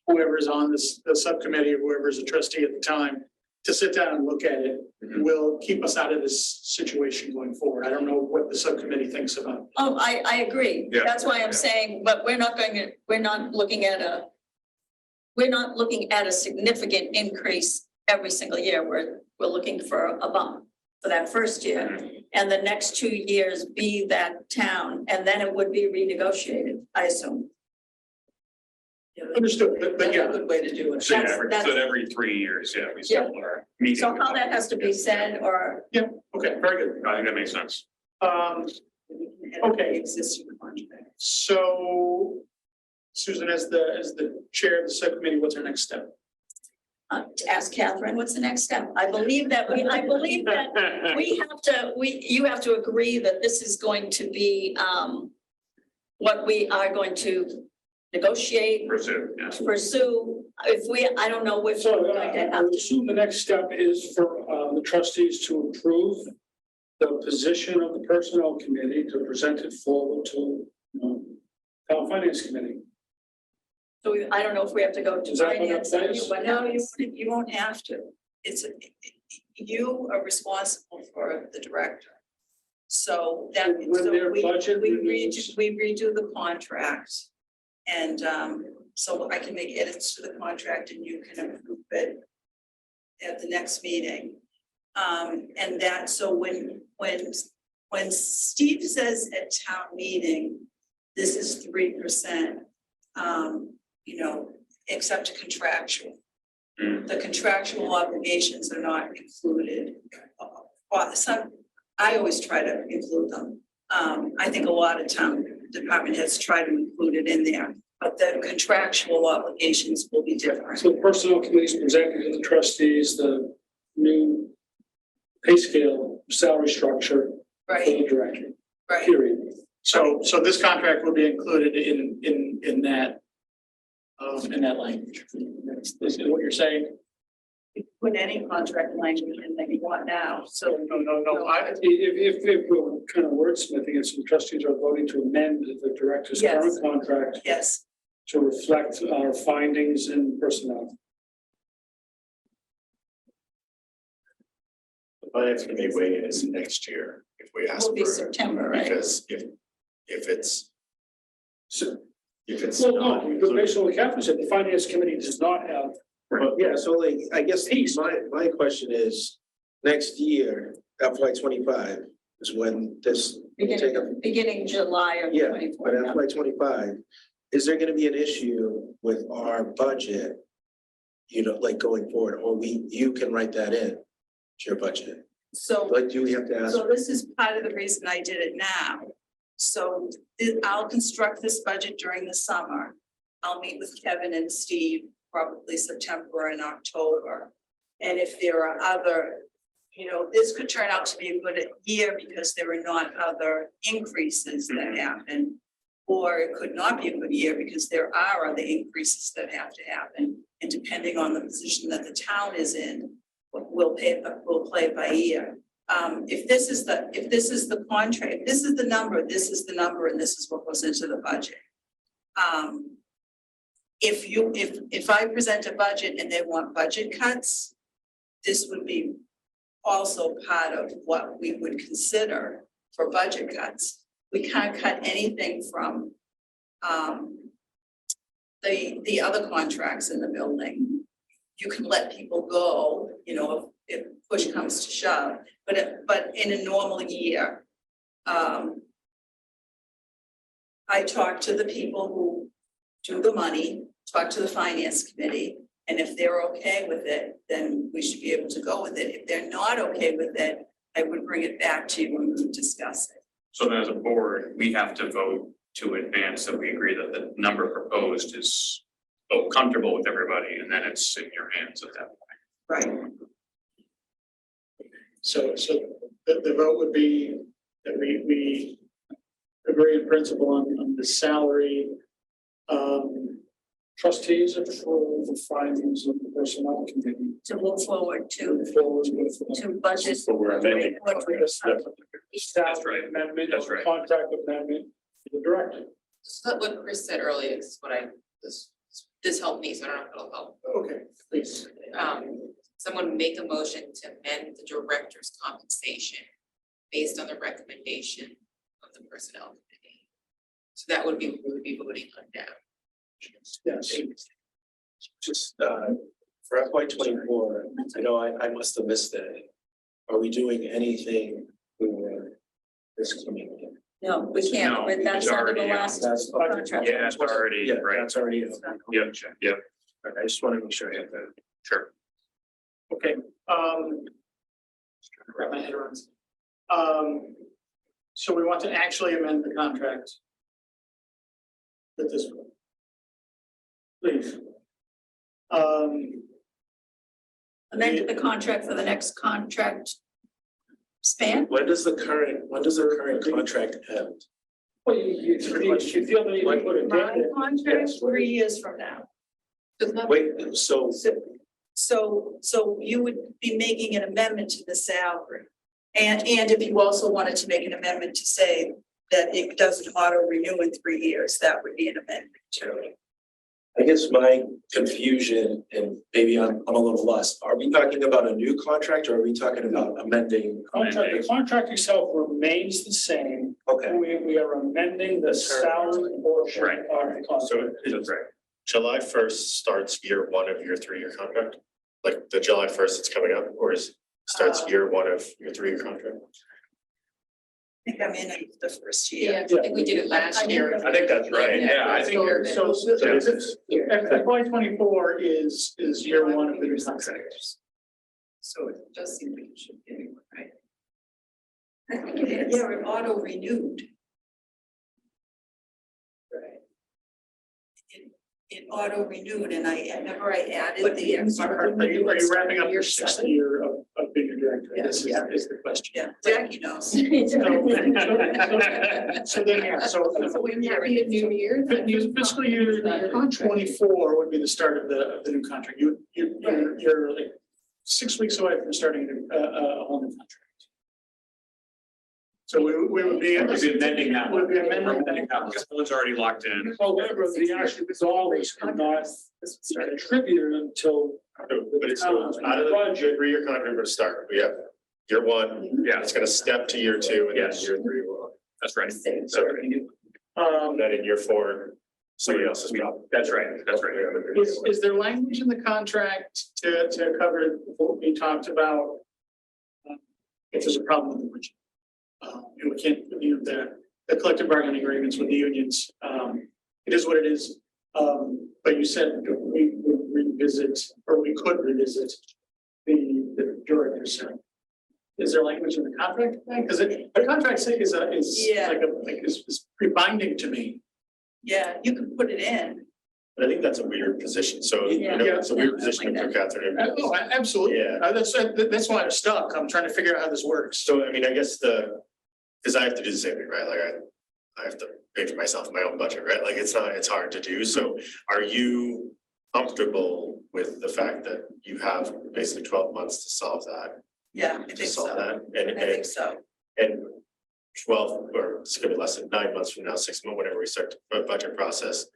whoever's on the subcommittee or whoever's a trustee at the time, to sit down and look at it will keep us out of this situation going forward. I don't know what the subcommittee thinks about it. Oh, I agree. Yeah. That's why I'm saying, but we're not looking at a significant increase every single year. We're looking for a bump for that first year. And the next 2 years be that town, and then it would be renegotiated, I assume. Understood, but That's yeah. a good way to do it. So That's- every 3 years, yeah, we still are meeting. So how that has to be said, or, Okay, very good. I think that makes sense. Okay. Existing contract. So Susan, as the chair of the subcommittee, what's our next step? to ask Catherine, what's the next step? I believe that you have to agree that this is going to be, what we are going to negotiate, Pursue, yeah. pursue. I don't know which. So I would assume the next step is for the trustees to approve the position of the personnel committee to present it forward to town finance committee. So I don't know if we have to go to Is that what finance. that says? No, you won't have to. You are responsible for the director. So that, When their budget renews- we redo the contract. And so I can make edits to the contract and you can approve it at the next meeting. And that, so when Steve says at town meeting, this is 3%, you know, except contractual. The contractual obligations are not included. I always try to include them. I think a lot of town department heads try to include it in there, but the contractual obligations will be different. So the personnel committee's presented to the trustees, the new pay scale, salary structure for Right, the director, right. period. So this contract will be included in that language. Is what you're saying? Put any contract language in that you want now, so. No, If we're kind of wordsmithing it, so the trustees are voting to amend the director's current Yes. contract Yes, to reflect our findings in personnel. The finance committee weigh in is next year if we ask will be for it, September, right? because if it's. So, If it's well, not no, included. based on what Catherine said, the finance committee does not have. Well, yeah, so like, I guess my question is, next year, FY 25 is when this will take up. Beginning July of Yeah, twenty-four. but FY 25, is there gonna be an issue with our budget? You know, like going forward, or you can write that in to your budget? So. Like, do we have to ask? So this is part of the reason I did it now. So I'll construct this budget during the summer. I'll meet with Kevin and Steve, probably September and October. And if there are other, you know, this could turn out to be a good year because there are not other increases that happen. Or it could not be a good year because there are other increases that have to happen. And depending on the position that the town is in, we'll play it by ear. If this is the contract, if this is the number, this is the number, and this is what goes into the budget. If I present a budget and they want budget cuts, this would be also part of what we would consider for budget cuts. We can't cut anything from the other contracts in the building. You can let people go, you know, if push comes to shove, but in a normal year. I talk to the people who do the money, talk to the finance committee, and if they're okay with it, then we should be able to go with it. If they're not okay with it, I would bring it back to you and we would discuss it. So then as a board, we have to vote to advance that we agree that the number proposed is comfortable with everybody, and then it's in your hands at that point. Right. So the vote would be that we agree in principle on the salary. Trustees approve the findings of the personnel committee. To move forward to Forward with budget. So we're amending. salary amendment, That's or right. contract amendment to the director. So what Chris said earlier is what this helped me, so I don't know if it'll help. Okay, please. Someone make a motion to amend the director's compensation based on the recommendation of the personnel committee. So that would be, what we would be voting on now. Yes. Just for FY 24, I know I must have missed it. Are we doing anything for this coming year? No, we can't, No, but that's it's under the already out. last That's contract. Yeah, it's already, Yeah, right, that's already. yeah, yeah, I just want to make sure I have that. sure. Okay, wrap my head around. So we want to actually amend the contract with this one. Please. Amended the contract for the next contract span. When does the current contract end? Well, you feel that you can put a My date in. contract, Yes. 3 years from now. Wait, so So you would be making an amendment to the salary. And if you also wanted to make an amendment to say that it doesn't auto renew in 3 years, that would be an amendment too. I guess my confusion, and maybe I'm a little lost, are we talking about a new contract or are we talking about amending? The contract itself remains the same. Okay, We are amending the salary portion Right. of the contract. So That's right. July first starts year one of your 3-year contract? Like the July first it's coming up, or starts year one of your 3-year contract? I think I'm in it the first Yeah, year. I think we did it last year. I think that's right. Yeah, I think. So FY 24 is year one of the new contract. So it does seem like it should be anyway, right? I think it is. Yeah, it auto renewed. It auto renewed and I remember I added the. Are you wrapping up your 6th year of being a director? This is the question. Yeah, Jackie knows. So then, yeah, so. Wouldn't that be a new year? Fiscal year 24 would be the start of the new contract. You're like 6 weeks away from starting a whole new contract. So we would be. We'd be amending that one. We'd be amending that. Because one's already locked in. However, the actual dollars are not contributed until. But it's out of the budget, 3-year contract would start, we have year one, Yeah, it's gonna step to year 2 and then Yes. year 3 will. that's right. So then in year 4, somebody else's job. That's right. That's right. Is there language in the contract to cover what we talked about? If there's a problem with the budget. And we can't, the collective bargaining agreements with the unions, it is what it is. But you said we would revisit, or we could revisit the director's salary. Is there language in the contract? Because the contract is Yeah. is pretty binding to me. Yeah, you can put it in. But I think that's a weird position, so, Yeah. it's a weird position for Catherine. Oh, absolutely. Yeah. That's why I'm stuck. I'm trying to figure out how this works. So, I mean, I guess because I have to do the same thing, right, like I have to pay for myself my own budget, right, like it's hard to do, so are you comfortable with the fact that you have basically 12 months to solve that? Yeah, I To think solve so. that, I think so. and 12, or it's gonna be less than 9 months from now, 6 months, whenever we start the budget process.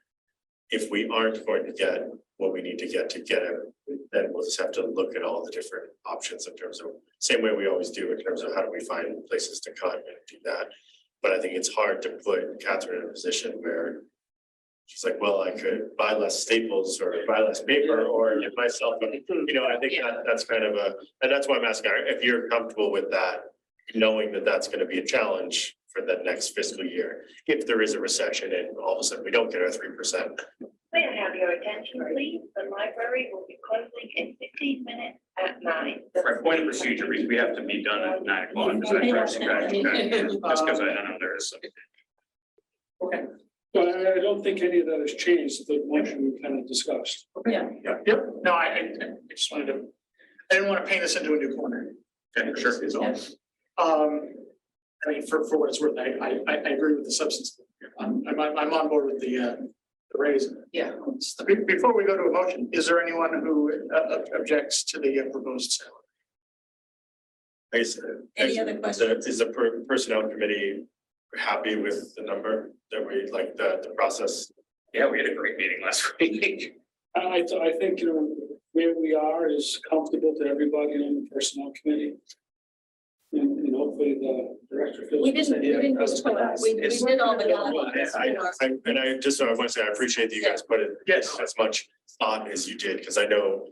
If we aren't going to get what we need to get it, then we'll just have to look at all the different options in terms of, same way we always do in terms of how do we find places to cut and do that. But I think it's hard to put Catherine in a position where she's like, well, I could buy less staples or buy less paper or give myself, I think that's kind of and that's why I'm asking, if you're comfortable with that, knowing that that's gonna be a challenge for the next fiscal year, if there is a recession and all of a sudden we don't get our 3%. May I have your attention, please? The library will be closing in 15 minutes at 9. For point of procedure, we have to be done at 9 o'clock. Is that correct? Okay. Just because I know there is some. Okay. But I don't think any of that has changed, the motion we kind of discussed. Yeah. Yep. No, I just wanted to, I didn't want to paint us into a new corner. Okay, sure. Is all. I mean, for what it's worth, I agree with the substance. I'm on board with the raise. Yeah. Before we go to a motion, is there anyone who objects to the proposed salary? I guess, Any other questions? Is the personnel committee happy with the number that we like the process? Yeah, we had a great meeting last week. I think, where we are is comfortable to everybody on the personnel committee. And hopefully the director feels. We didn't we did all the. I want to say, I appreciate that you guys put in as much thought as you did, because I know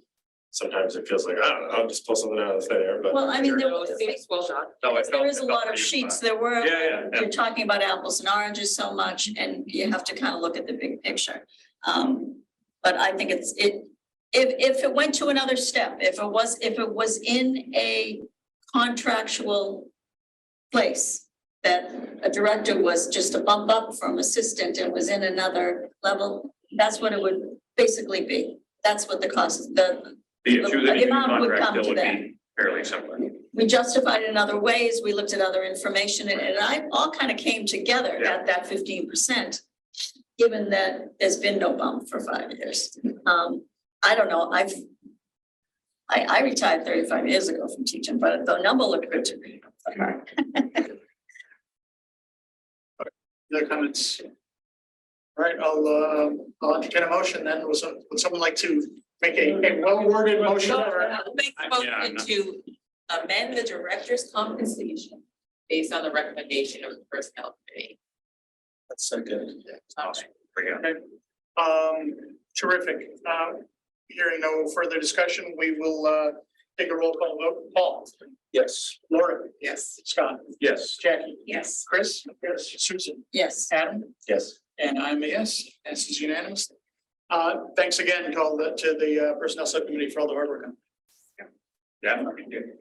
sometimes it feels like, I don't know, I'll just pull something out of the thin air, but. Well, I mean, there No, it's well done. No, there is a lot of sheets. There were, Yeah. you're talking about apples and oranges so much, and you have to kind of look at the big picture. But I think if it went to another step, if it was in a contractual place, that a director was just a bump up from assistant and was in another level, that's what it would basically be. That's what the cost, The issue that the you amount would contract come bill to would that. be fairly similar. We justified it in other ways, we looked at other information, and I all kind of came together at that 15%. Given that there's been no bump for 5 years. I don't know, I retired 35 years ago from teaching, but the number looked good to me. Other comments? All right, I'll entertain a motion then. Would someone like to make a well-worded motion? I'll make the Yeah, I'm motion not- to amend the director's compensation based on the recommendation of the personnel committee. That's second. Awesome. Bring it up. Terrific. Hearing no further discussion, we will take a roll call vote. Paul, Yes. Laura, Yes. Scott, Yes. Jackie, Yes. Chris, yes, Susan, Yes. Adam, Yes. and I'm a yes. This is unanimous. Thanks again to the personnel subcommittee for all the hard work. Yeah. we do.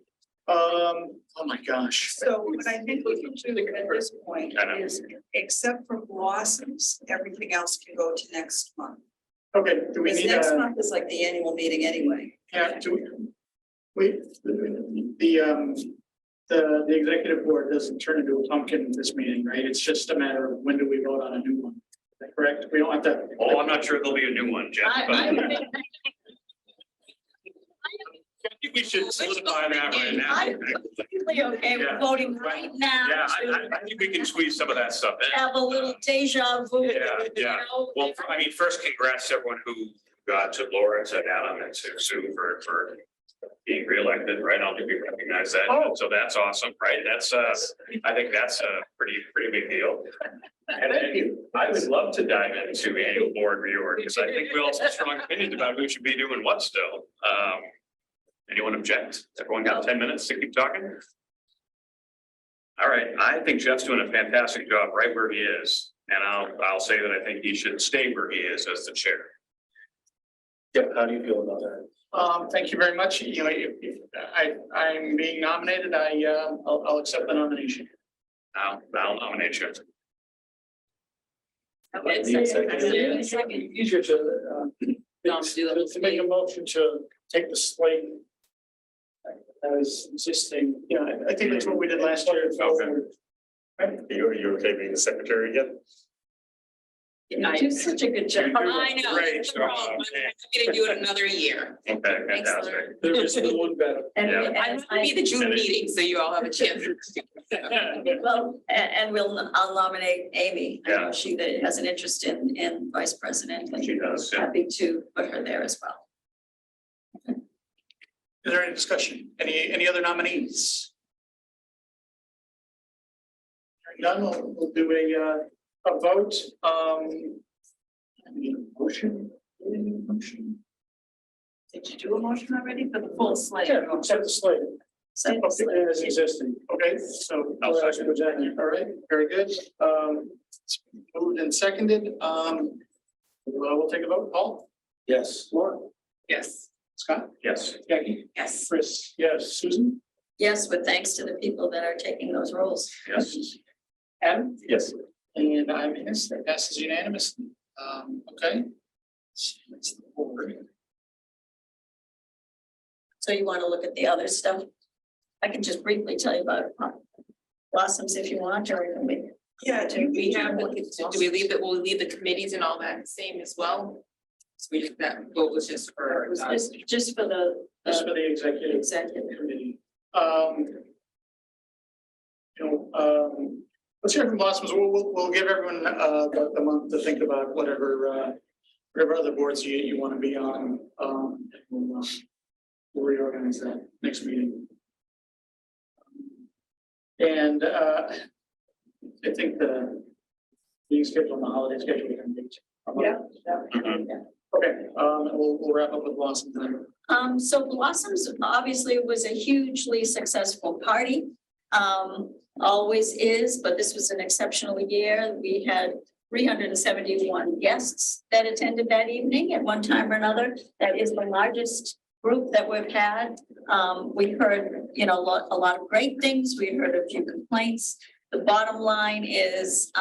Oh my gosh. So what I think we can do at this point I know. is, except for blossoms, everything else can go to next month. Okay, do we Because need next a, month is like the annual meeting anyway. yeah, the executive board doesn't turn into a pumpkin this meeting, right? It's just a matter of when do we vote on a new one? Is that correct? We don't have to. Oh, I'm not sure there'll be a new one, Jeff, but I think we should solidify that right now. I'm completely okay with Yeah. voting right now. Yeah, to I think we can squeeze some of that stuff in. Have a little deja vu. Yeah, you yeah. know? Well, I mean, first, congrats to everyone who got to Laura, to Adam, and to Sue for being reelected, right? I don't think we recognize that. Oh. So that's awesome, right? That's I think that's a pretty big deal. And then I would love to dive into annual board reorg, because I think we all have strong opinions about who should be doing what still. Anyone object? Everyone got 10 minutes to keep talking? All right, I think Jeff's doing a fantastic job right where he is. And I'll say that I think he should stay where he is as the chair. Yeah, how do you feel about that? Thank you very much. You know, if I'm being nominated, I'll accept the nomination. I'll nominate you. Okay, second. Easier to make a motion to take the slate as existing. Yeah, I think that's what we did last year. Okay. You okay being the secretary again? You do such a good job. I know, Great that's the job. problem. I'm gonna do it another year. Okay, Thanks, fantastic. There is one better. And we- Yeah. and I'm gonna be the June meeting, so you all have a chance. Well, and I'll nominate Amy. I know Yeah. she has an interest in vice president. and She does, yeah. Happy to put her there as well. Is there any discussion? Any other nominees? Hearing none, we'll do a vote. I need a motion. Did you do a motion already for the full slate? Yeah, accept the slate. So, Okay, as existing. Okay, so. I'll second. All right, very good. It's moved and seconded. We'll take a vote. Paul? Yes. Laura? Yes. Scott? Yes. Jackie? Yes. Chris? Yes. Susan? yes, with thanks to the people that are taking those roles. Yes. Adam? Yes. And I'm a yes, that passes unanimously. Okay. It's the board. So you want to look at the other stuff? I can just briefly tell you about blossoms if you want, or can we? Yeah, Do we have, do we leave it, will we leave the committees and all that the same as well? So we just, that vote was just for. Just for the Just for the executive executive. committee. Let's hear from Blossoms. We'll give everyone the month to think about whatever other boards you want to be on. We'll reorganize that next meeting. And I think the being scheduled on the holiday schedule. We can meet. Okay, we'll wrap up with Blossoms then. So Blossoms obviously was a hugely successful party. Always is, but this was an exceptional year. We had 371 guests that attended that evening at one time or another. That is the largest group that we've had. We heard, a lot of great things. We heard a few complaints. The bottom line is,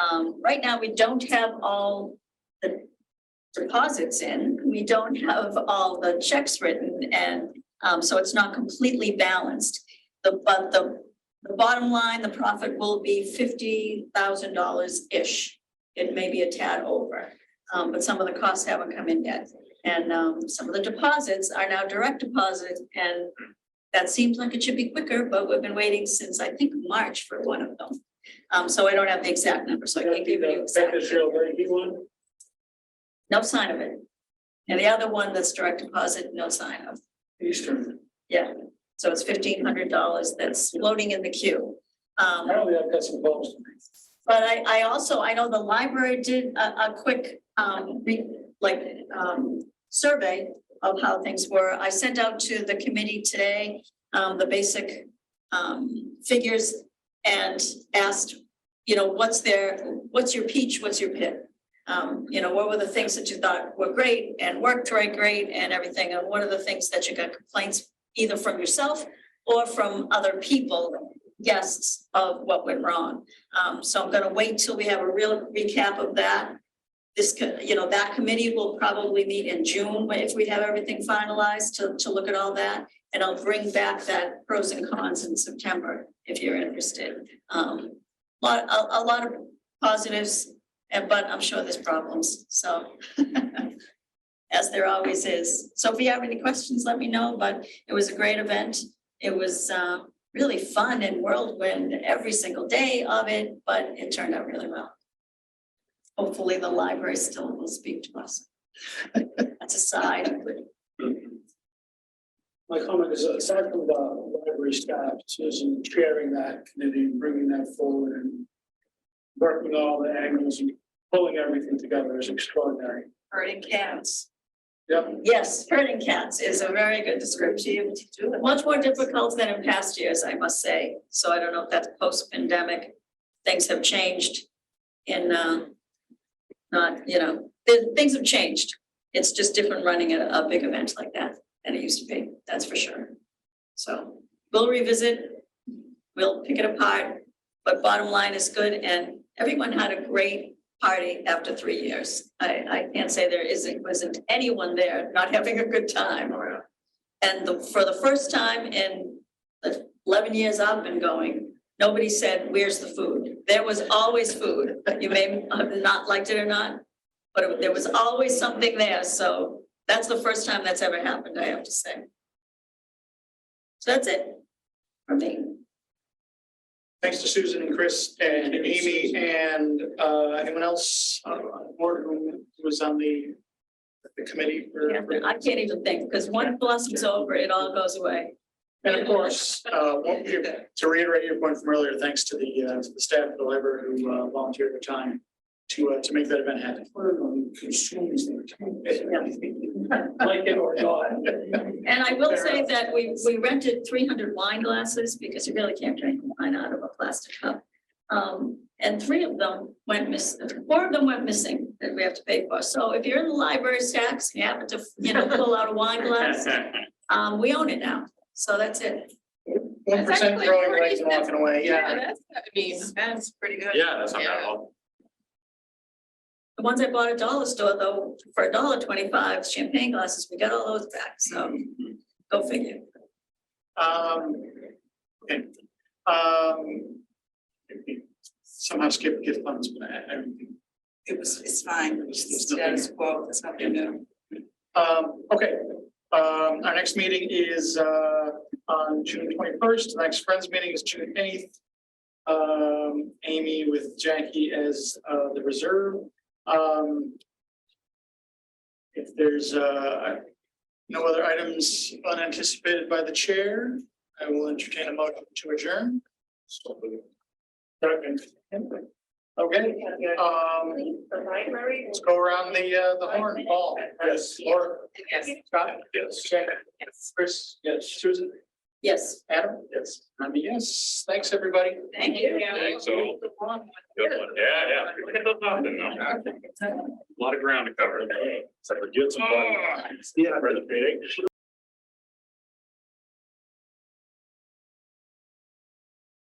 right now, we don't have all the deposits in. We don't have all the checks written, and so it's not completely balanced. But the bottom line, the profit will be $50,000-ish. It may be a tad over, but some of the costs haven't come in yet. And some of the deposits are now direct deposits, and that seems like it should be quicker, but we've been waiting since, I think, March for one of them. So I don't have the exact number, so I can't give you exact. no sign of it. And the other one that's direct deposit, no sign of. Eastern. Yeah, so it's $1,500 that's floating in the queue. Apparently I've got some calls. But I also, I know the library did a quick, survey of how things were. I sent out to the committee today, the basic, figures and asked, you know, what's your peach, what's your pit? You know, what were the things that you thought were great and worked great and everything? And what are the things that you got complaints either from yourself or from other people, guests of what went wrong? So I'm gonna wait till we have a real recap of that. That committee will probably meet in June if we have everything finalized to look at all that. And I'll bring back that pros and cons in September if you're interested. A lot of positives, but I'm sure there's problems, so. As there always is. So if you have any questions, let me know, but it was a great event. It was really fun and whirlwind every single day of it, but it turned out really well. Hopefully the library still will speak to us. That's a side. My comment is aside from the library staff, Susan chairing that committee, bringing that forward and working all the angles and pulling everything together is extraordinary. Herding cats. Yep. Yes, herding cats is a very good description. Much more difficult than in past years, I must say. So I don't know if that's post-pandemic. Things have changed in things have changed. It's just different running a big event like that than it used to be, that's for sure. So we'll revisit, we'll pick it apart, but bottom line is good and everyone had a great party after 3 years. I can't say there wasn't anyone there not having a good time. And for the first time in the 11 years I've been going, nobody said, where's the food? There was always food. You may have not liked it or not, but there was always something there. So that's the first time that's ever happened, I have to say. So that's it for me. Thanks to Susan and Chris and Amy and anyone else on the board who was on the committee. I can't even think, because once blossom's over, it all goes away. And of course, to reiterate your point from earlier, thanks to the staff of the library who volunteered their time to make that event happen. Like it or not. And I will say that we rented 300 wine glasses because you really can't drink wine out of a plastic cup. And 3 of them went missing, 4 of them went missing that we have to pay for. So if you're in the library stacks, you happen to, pull out a wine glass, we own it now. So that's it. 1% growing rates and walking away, That's, that's pretty good. Yeah, that's not bad at all. The ones I bought at dollar store though, for $1.25 champagne glasses, we got all those back. So go figure. Okay. Somehow skip gift funds, but I don't think. It's fine. It's Status quo, it's nothing new. Okay, our next meeting is on June 21st. The next Friends meeting is June 8th. Amy with Jackie as the reserve. If there's no other items unanticipated by the chair, I will entertain a motion to adjourn. Okay, The library. let's go around the horn. Paul. Yes. Laura. Yes. Scott. Yes. Jack. Yes. Chris. Yes. Susan. Yes. Adam. Yes. I'm a yes. Thanks, everybody. Thank you. Thanks, so. Good one. Yeah. Look at those often, though. A lot of ground to cover. So we're doing some fun. Yeah, for the meeting.